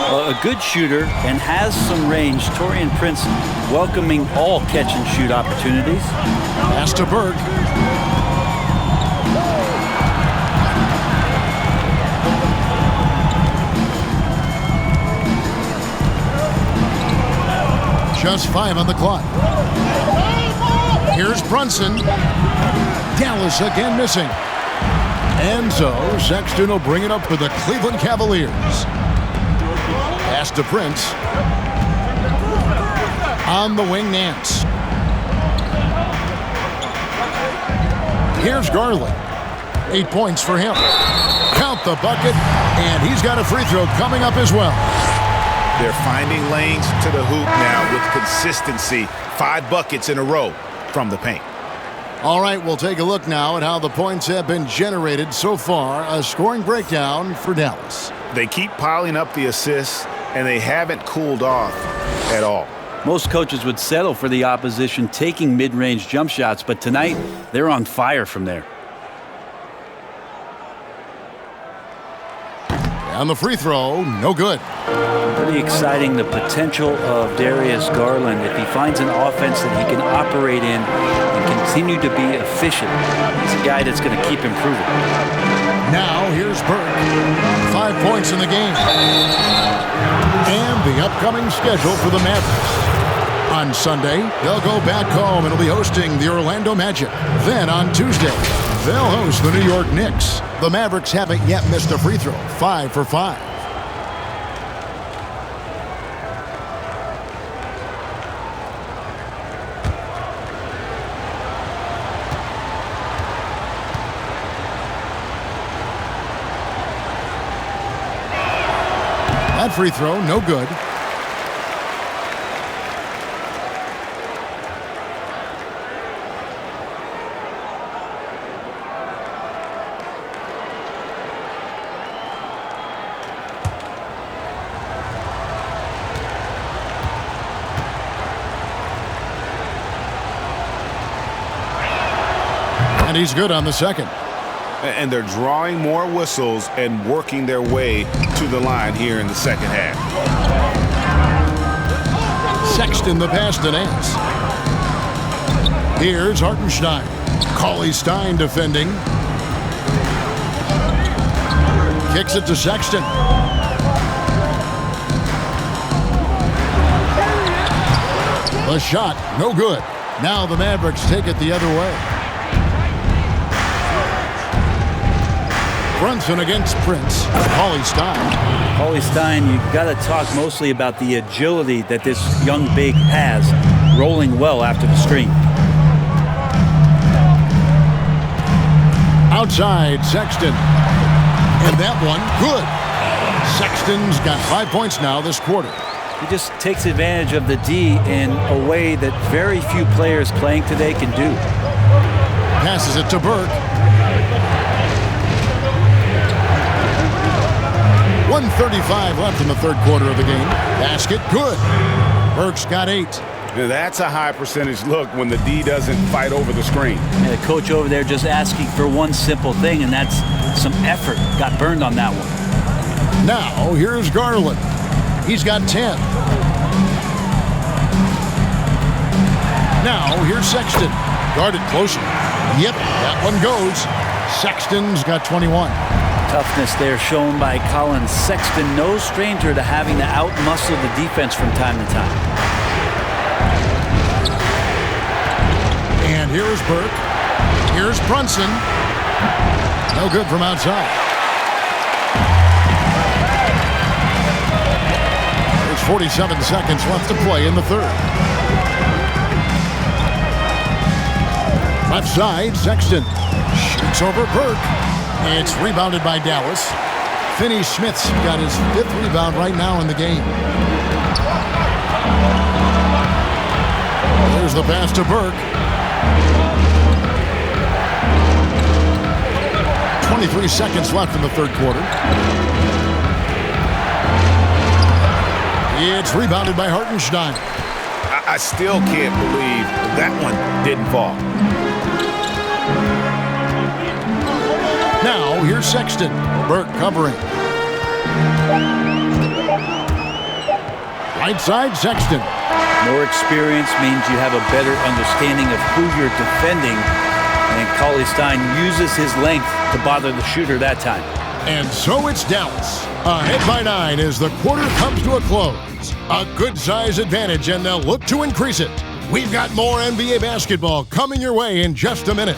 Speaker 4: A good shooter and has some range. Taurean Prince welcoming all catch-and-shoot opportunities.
Speaker 1: Pass to Burke. Just 5 on the clock. Here's Brunson. Dallas again missing. And so Sexton will bring it up for the Cleveland Cavaliers. Pass to Prince. On the wing, Nance. Here's Garland. 8 points for him. Count the bucket, and he's got a free throw coming up as well.
Speaker 3: They're finding lanes to the hoop now with consistency. 5 buckets in a row from the paint.
Speaker 1: All right, we'll take a look now at how the points have been generated so far. A scoring breakdown for Dallas.
Speaker 3: They keep piling up the assists, and they haven't cooled off at all.
Speaker 4: Most coaches would settle for the opposition taking mid-range jump shots, but tonight they're on fire from there.
Speaker 1: And the free throw, no good.
Speaker 4: Pretty exciting, the potential of Darius Garland if he finds an offense that he can operate in and continue to be efficient. He's a guy that's going to keep improving.
Speaker 1: Now here's Burke. 5 points in the game. And the upcoming schedule for the Mavericks. On Sunday, they'll go back home and will be hosting the Orlando Magic. Then on Tuesday, they'll host the New York Knicks. The Mavericks haven't yet missed a free throw. 5 for 5. That free throw, no good. And he's good on the second.
Speaker 3: And they're drawing more whistles and working their way to the line here in the second half.
Speaker 1: Sexton the pass to Nance. Here's Hartenstein. Cauley-Stein defending. Kicks it to Sexton. The shot, no good. Now the Mavericks take it the other way. Brunson against Prince. Cauley-Stein.
Speaker 4: Cauley-Stein, you've got to talk mostly about the agility that this young big has, rolling well after the screen.
Speaker 1: Outside, Sexton. And that one, good. Sexton's got 5 points now this quarter.
Speaker 4: He just takes advantage of the D in a way that very few players playing today can do.
Speaker 1: Passes it to Burke. 1:35 left in the third quarter of the game. Basket, good. Burke's got 8.
Speaker 3: That's a high percentage look when the D doesn't fight over the screen.
Speaker 4: And the coach over there just asking for one simple thing, and that's some effort. Got burned on that one.
Speaker 1: Now, here's Garland. He's got 10. Now, here's Sexton. Guarded closer. Yep, that one goes. Sexton's got 21.
Speaker 4: Toughness there shown by Colin Sexton. No stranger to having to outmuscle the defense from time to time.
Speaker 1: And here's Burke. Here's Brunson. No good from outside. There's 47 seconds left to play in the third. Left side, Sexton. Shoots over Burke. It's rebounded by Dallas. Finney-Smith's got his 5th rebound right now in the game. There's the pass to Burke. 23 seconds left in the third quarter. It's rebounded by Hartenstein.
Speaker 3: I still can't believe that one didn't fall.
Speaker 1: Now, here's Sexton. Burke covering. Right side, Sexton.
Speaker 4: More experience means you have a better understanding of who you're defending, and Cauley-Stein uses his length to bother the shooter that time.
Speaker 1: And so it's Dallas, ahead by 9 as the quarter comes to a close. A good size advantage, and they'll look to increase it. We've got more NBA basketball coming your way in just a minute.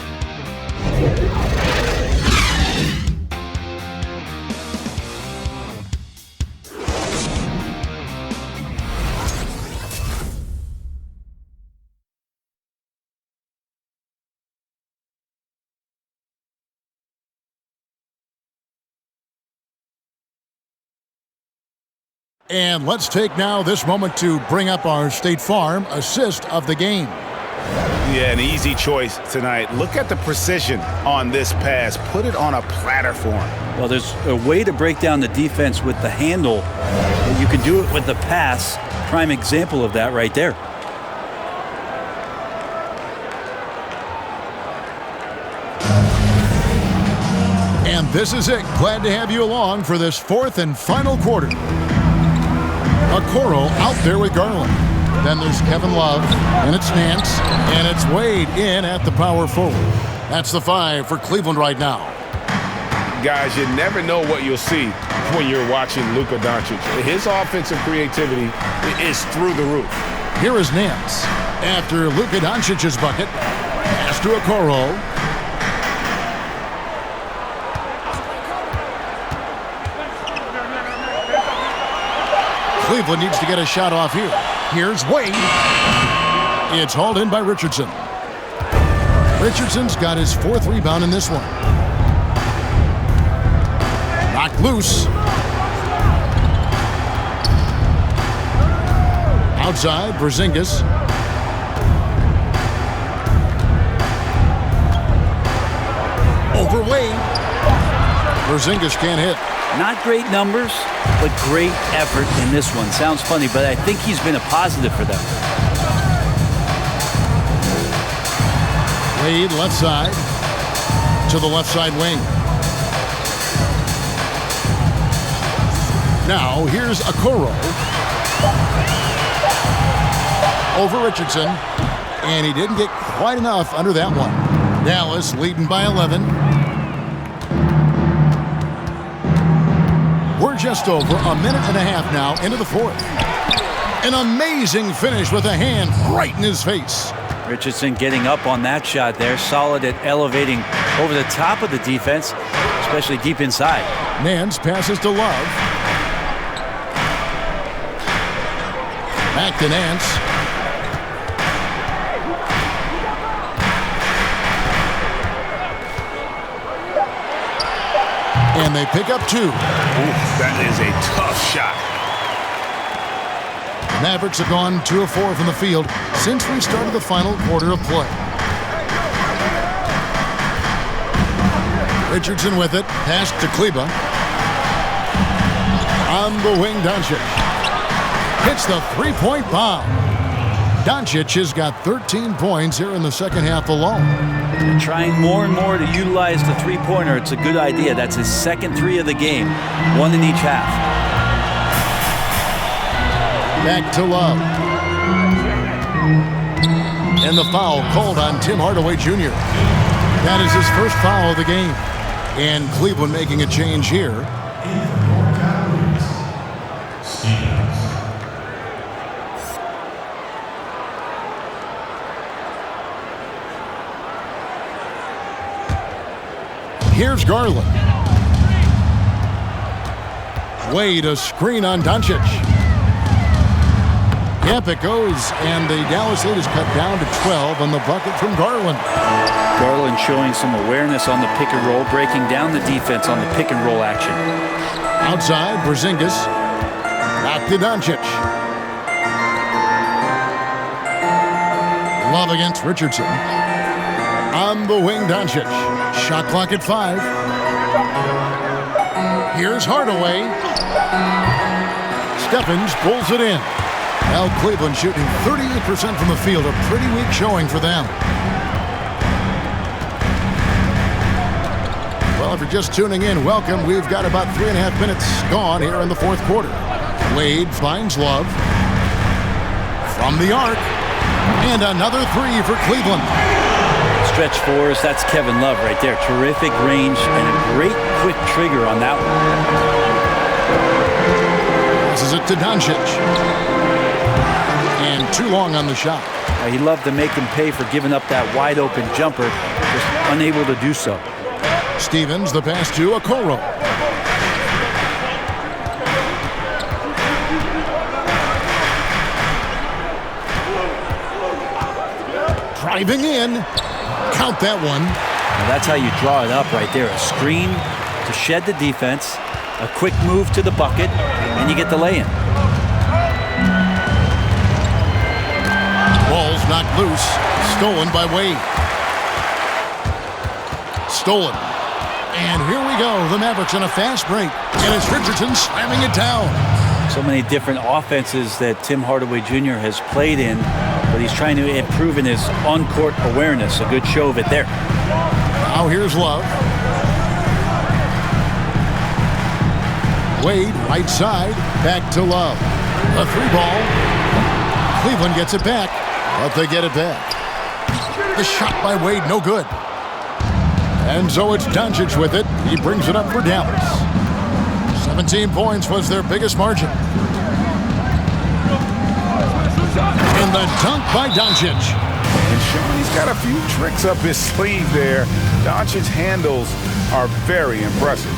Speaker 1: And let's take now this moment to bring up our State Farm assist of the game.
Speaker 3: Yeah, an easy choice tonight. Look at the precision on this pass. Put it on a platter for him.
Speaker 4: Well, there's a way to break down the defense with the handle. You can do it with the pass. Prime example of that right there.
Speaker 1: And this is it. Glad to have you along for this fourth and final quarter. Okoro out there with Garland. Then there's Kevin Love, and it's Nance, and it's Wade in at the power forward. That's the 5 for Cleveland right now.
Speaker 5: Guys, you never know what you'll see when you're watching Luka Doncic. His offensive creativity is through the roof.
Speaker 1: Here is Nance. After Luka Doncic's bucket, pass to Okoro. Cleveland needs to get a shot off here. Here's Wade. It's hauled in by Richardson. Richardson's got his 4th rebound in this one. Knocked loose. Outside, Porzingis. Over Wade. Porzingis can't hit.
Speaker 4: Not great numbers, but great effort in this one. Sounds funny, but I think he's been a positive for them.
Speaker 1: Wade left side to the left side wing. Now here's Okoro. Over Richardson. And he didn't get quite enough under that one. Dallas leading by 11. We're just over a minute and a half now into the 4th. An amazing finish with a hand right in his face.
Speaker 4: Richardson getting up on that shot there. Solid at elevating over the top of the defense, especially deep inside.
Speaker 1: Nance passes to Love. Back to Nance. And they pick up 2.
Speaker 3: Ooh, that is a tough shot.
Speaker 1: Mavericks have gone 2 of 4 from the field since we started the final quarter of play. Richardson with it. Pass to Kleba. On the wing, Doncic. Hits the 3-point bomb. Doncic has got 13 points here in the second half alone.
Speaker 4: Trying more and more to utilize the three-pointer. It's a good idea. That's his second 3 of the game. 1 in each half.
Speaker 1: Back to Love. And the foul called on Tim Hardaway Jr. That is his first foul of the game. And Cleveland making a change here. Here's Garland. Wade, a screen on Doncic. Yep, it goes, and the Dallas lead is cut down to 12 on the bucket from Garland.
Speaker 4: Garland showing some awareness on the pick and roll, breaking down the defense on the pick and roll action.
Speaker 1: Outside, Porzingis. Back to Doncic. Love against Richardson. On the wing, Doncic. Shot clock at 5. Here's Hardaway. Stephens pulls it in. Now Cleveland shooting 38% from the field. A pretty weak showing for them. Well, if you're just tuning in, welcome. We've got about 3.5 minutes gone here in the 4th quarter. Wade finds Love. From the arc. And another three for Cleveland.
Speaker 4: Stretch fours, that's Kevin Love right there. Terrific range and a great quick trigger on that one.
Speaker 1: Passes it to Doncic. And too long on the shot.
Speaker 4: He loved to make him pay for giving up that wide open jumper, just unable to do so.
Speaker 1: Stevens, the pass to Okoro. Driving in. Count that one.
Speaker 4: Now that's how you draw it up right there. A screen to shed the defense, a quick move to the bucket, and you get the lay-in.
Speaker 1: Ball's knocked loose. Stolen by Wade. Stolen. And here we go. The Mavericks on a fast break. And it's Richardson slamming it down.
Speaker 4: So many different offenses that Tim Hardaway Jr. has played in, but he's trying to improve in his on-court awareness. A good show of it there.
Speaker 1: Now here's Love. Wade, right side, back to Love. A three ball. Cleveland gets it back, but they get it back. The shot by Wade, no good. And so it's Doncic with it. He brings it up for Dallas. 17 points was their biggest margin. And the dunk by Doncic.
Speaker 3: And sure, he's got a few tricks up his sleeve there. Doncic's handles are very impressive.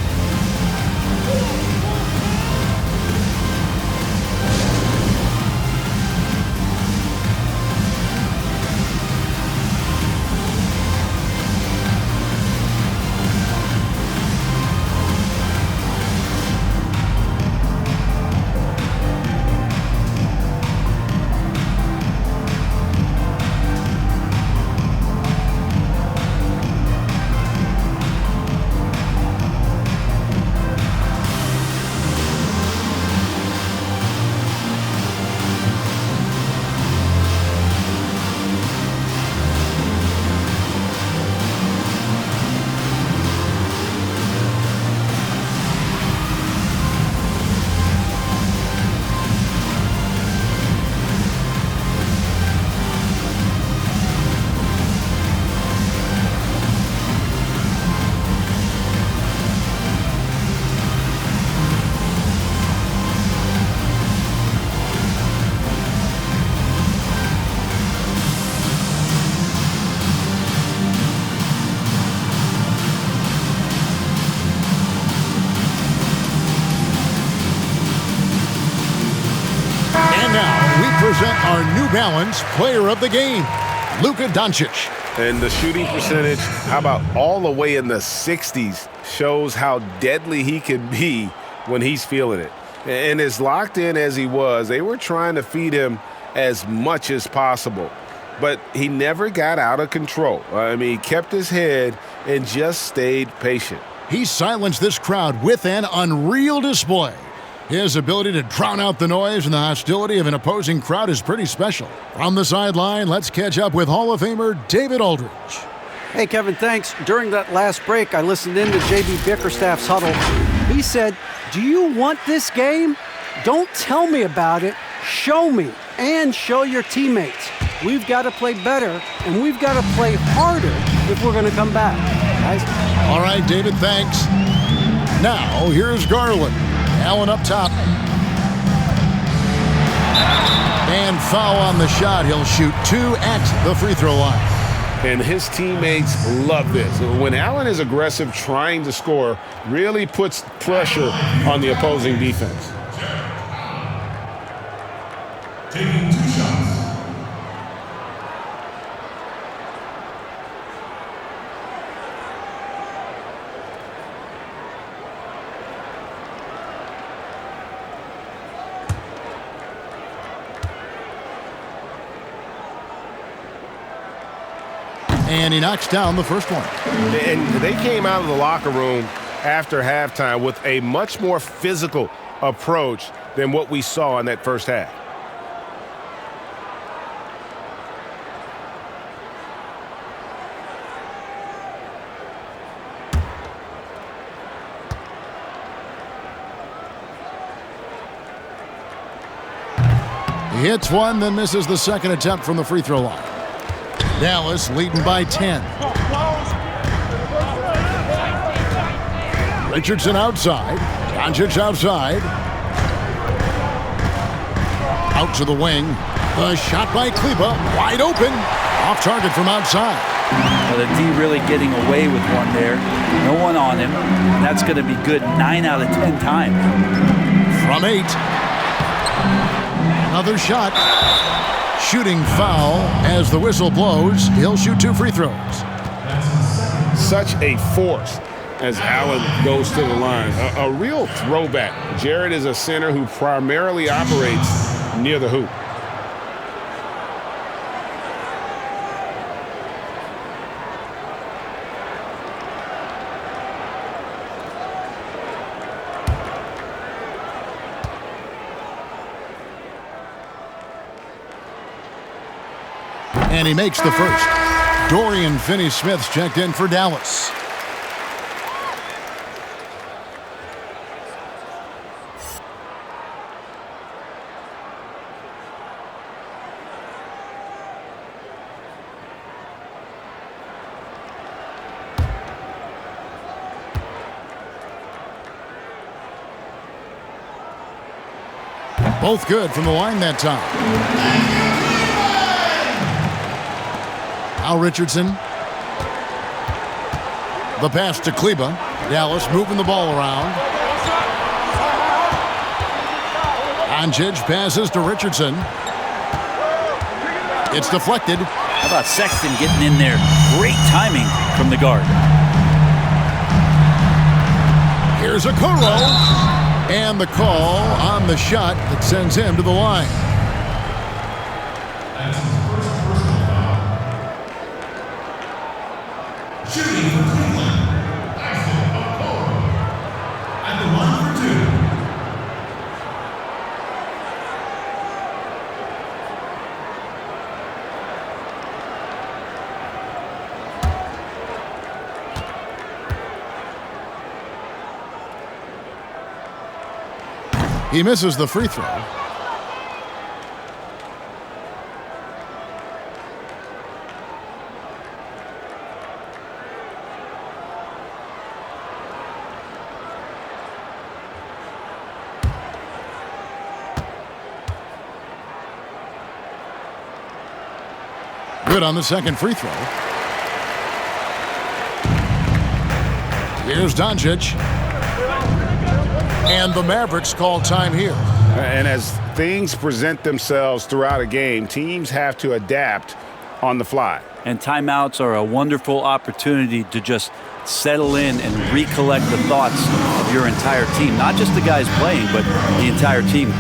Speaker 1: Present our New Balance Player of the Game, Luka Doncic.
Speaker 5: And the shooting percentage, how about all the way in the 60s, shows how deadly he can be when he's feeling it. And as locked in as he was, they were trying to feed him as much as possible. But he never got out of control. I mean, he kept his head and just stayed patient.
Speaker 1: He silenced this crowd with an unreal display. His ability to drown out the noise and the hostility of an opposing crowd is pretty special. From the sideline, let's catch up with Hall of Famer David Aldridge.
Speaker 2: Hey, Kevin, thanks. During that last break, I listened in to J.B. Bickerstaff's huddle. He said, "Do you want this game? Don't tell me about it. Show me and show your teammates. We've got to play better, and we've got to play harder if we're going to come back." Guys?
Speaker 1: All right, David, thanks. Now, here's Garland. Allen up top. And foul on the shot. He'll shoot 2 at the free throw line.
Speaker 5: And his teammates love this. When Allen is aggressive, trying to score, really puts pressure on the opposing defense.
Speaker 11: Taking 2 shots.
Speaker 1: And he knocks down the first one.
Speaker 5: And they came out of the locker room after halftime with a much more physical approach than what we saw in that first half.
Speaker 1: He hits one, then misses the second attempt from the free throw line. Dallas leading by 10. Richardson outside. Doncic outside. Out to the wing. The shot by Kleba. Wide open. Off target from outside.
Speaker 4: Well, the D really getting away with one there. No one on him. That's going to be good 9 out of 10 times.
Speaker 1: From 8. Another shot. Shooting foul as the whistle blows. He'll shoot 2 free throws.
Speaker 5: Such a force as Allen goes to the line. A real throwback. Jared is a center who primarily operates near the hoop.
Speaker 1: And he makes the first. Dorian Finney-Smith's checked in for Dallas. Both good from the line that time. Now Richardson. The pass to Kleba. Dallas moving the ball around. Doncic passes to Richardson. It's deflected.
Speaker 4: How about Sexton getting in there? Great timing from the guard.
Speaker 1: Here's a Okoro. And the call on the shot that sends him to the line.
Speaker 11: That's his first personal foul. Shooting for Cleveland, Okoro. At the line for 2.
Speaker 1: He misses the free throw. Good on the second free throw. Here's Doncic. And the Mavericks call time here.
Speaker 5: And as things present themselves throughout a game, teams have to adapt on the fly.
Speaker 4: And timeouts are a wonderful opportunity to just settle in and recollect the thoughts of your entire team. Not just the guys playing, but the entire team.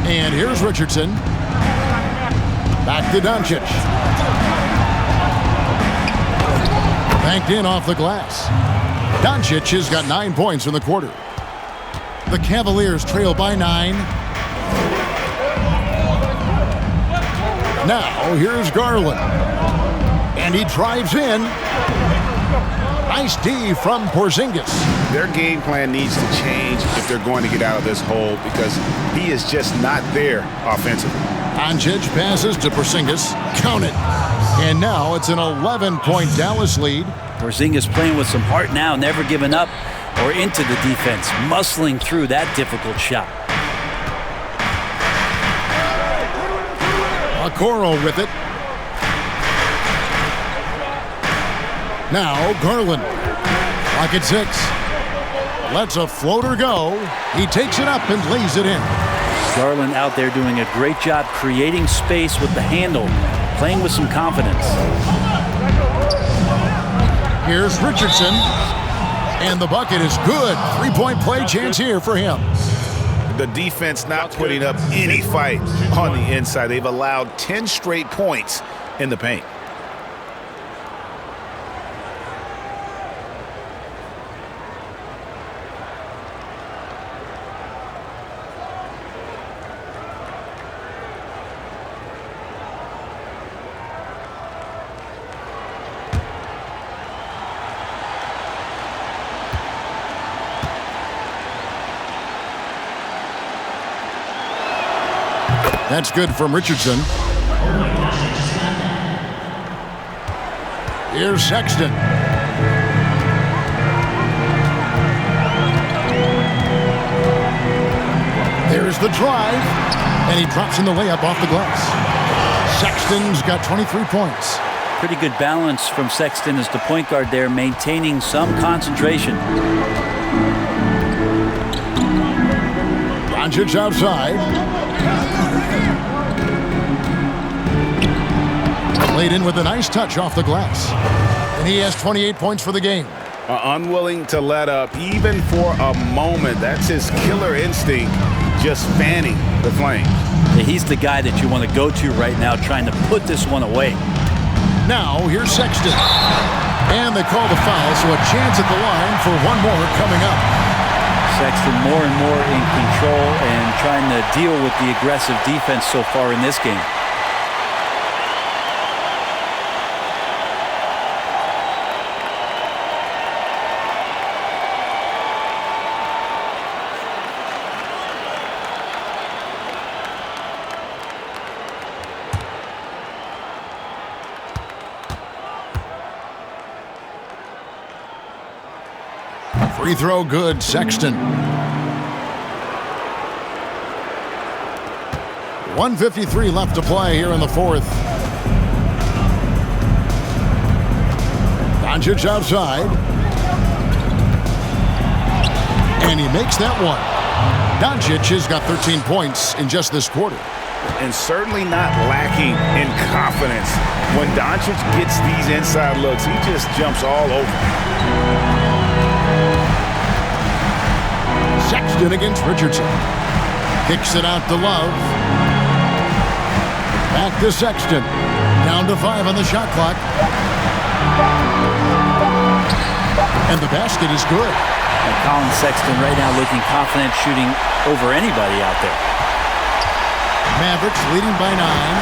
Speaker 1: And here's Richardson. Back to Doncic. Banked in off the glass. Doncic has got 9 points in the quarter. The Cavaliers trail by 9. Now, here's Garland. And he drives in. Nice D from Porzingis.
Speaker 3: Their game plan needs to change if they're going to get out of this hole because he is just not there offensively.
Speaker 1: Doncic passes to Porzingis. Count it. And now it's an 11-point Dallas lead.
Speaker 4: Porzingis playing with some heart now, never giving up or into the defense, muscling through that difficult shot.
Speaker 1: Okoro with it. Now Garland. Clock at 6. Lets a floater go. He takes it up and lays it in.
Speaker 4: Garland out there doing a great job creating space with the handle, playing with some confidence.
Speaker 1: Here's Richardson. And the bucket is good. 3-point play chance here for him.
Speaker 3: The defense not putting up any fight on the inside. They've allowed 10 straight points in the paint.
Speaker 1: That's good from Richardson. Here's Sexton. There's the drive. And he drops in the layup off the glass. Sexton's got 23 points.
Speaker 4: Pretty good balance from Sexton as the point guard there, maintaining some concentration.
Speaker 1: Doncic outside. Laid in with a nice touch off the glass. And he has 28 points for the game.
Speaker 3: Unwilling to let up even for a moment. That's his killer instinct, just fanning the flames.
Speaker 4: Yeah, he's the guy that you want to go to right now, trying to put this one away.
Speaker 1: Now, here's Sexton. And they call the foul, so a chance at the line for one more coming up.
Speaker 4: Sexton more and more in control and trying to deal with the aggressive defense so far in this game.
Speaker 1: Free throw good, Sexton. 1:53 left to play here in the fourth. Doncic outside. And he makes that one. Doncic has got 13 points in just this quarter.
Speaker 3: And certainly not lacking in confidence. When Doncic gets these inside looks, he just jumps all over.
Speaker 1: Sexton against Richardson. Kicks it out to Love. Back to Sexton. Down to 5 on the shot clock. And the basket is good.
Speaker 4: And Colin Sexton right now looking confident, shooting over anybody out there.
Speaker 1: Mavericks leading by 9.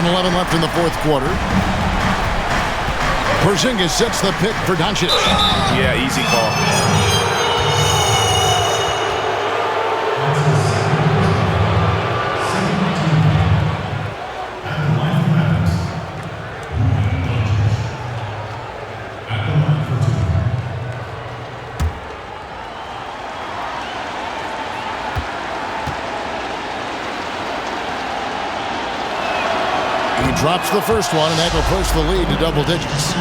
Speaker 1: 1:11 left in the fourth quarter. Porzingis sets the pick for Doncic.
Speaker 3: Yeah, easy call.
Speaker 1: Drops the first one, and that will push the lead to double digits.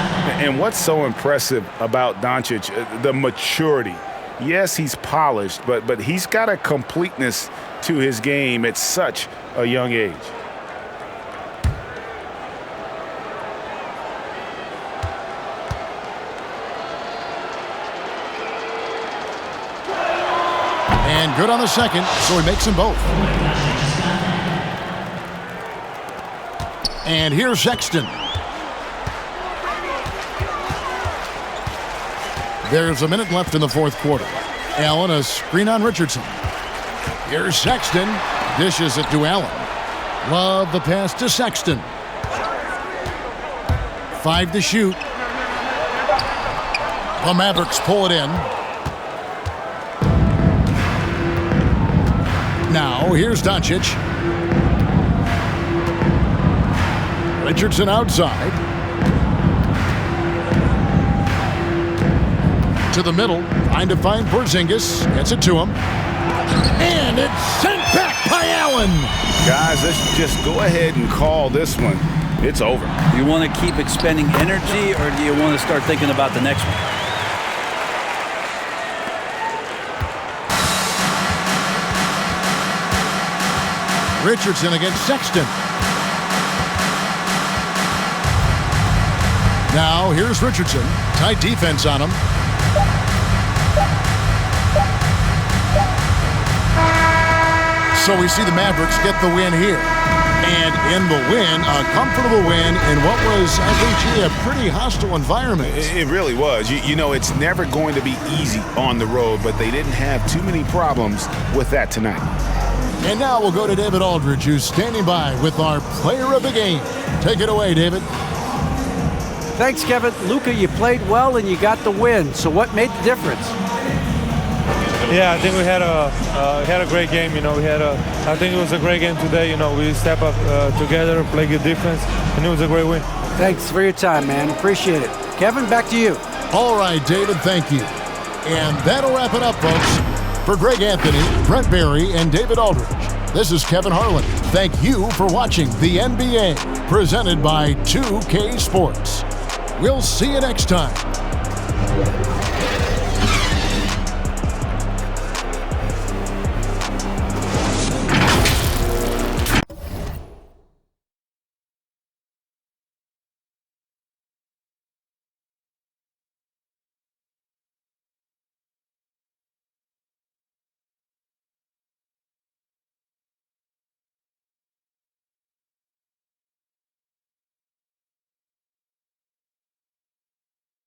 Speaker 3: And what's so impressive about Doncic, the maturity. Yes, he's polished, but he's got a completeness to his game at such a young age.
Speaker 1: And good on the second, so he makes them both. And here's Sexton. There's a minute left in the fourth quarter. Allen, a screen on Richardson. Here's Sexton. Dishes it to Allen. Love the pass to Sexton. 5 to shoot. The Mavericks pull it in. Now, here's Doncic. Richardson outside. To the middle, trying to find Porzingis. Gets it to him. And it's sent back by Allen.
Speaker 3: Guys, let's just go ahead and call this one. It's over.
Speaker 4: You want to keep expending energy, or do you want to start thinking about the next one?
Speaker 1: Richardson against Sexton. Now, here's Richardson. Tight defense on him. So we see the Mavericks get the win here. And in the win, a comfortable win in what was, I think, a pretty hostile environment.
Speaker 3: It really was. You know, it's never going to be easy on the road, but they didn't have too many problems with that tonight.
Speaker 1: And now we'll go to David Aldridge, who's standing by with our player of the game. Take it away, David.
Speaker 2: Thanks, Kevin. Luka, you played well and you got the win. So what made the difference?
Speaker 12: Yeah, I think we had a great game. You know, I think it was a great game today. You know, we step up together, play good defense, and it was a great win.
Speaker 2: Thanks for your time, man. Appreciate it. Kevin, back to you.
Speaker 1: All right, David, thank you. And that'll wrap it up, folks. For Greg Anthony, Brent Barry, and David Aldridge, this is Kevin Harlan. Thank you for watching the NBA, presented by 2K Sports. We'll see you next time.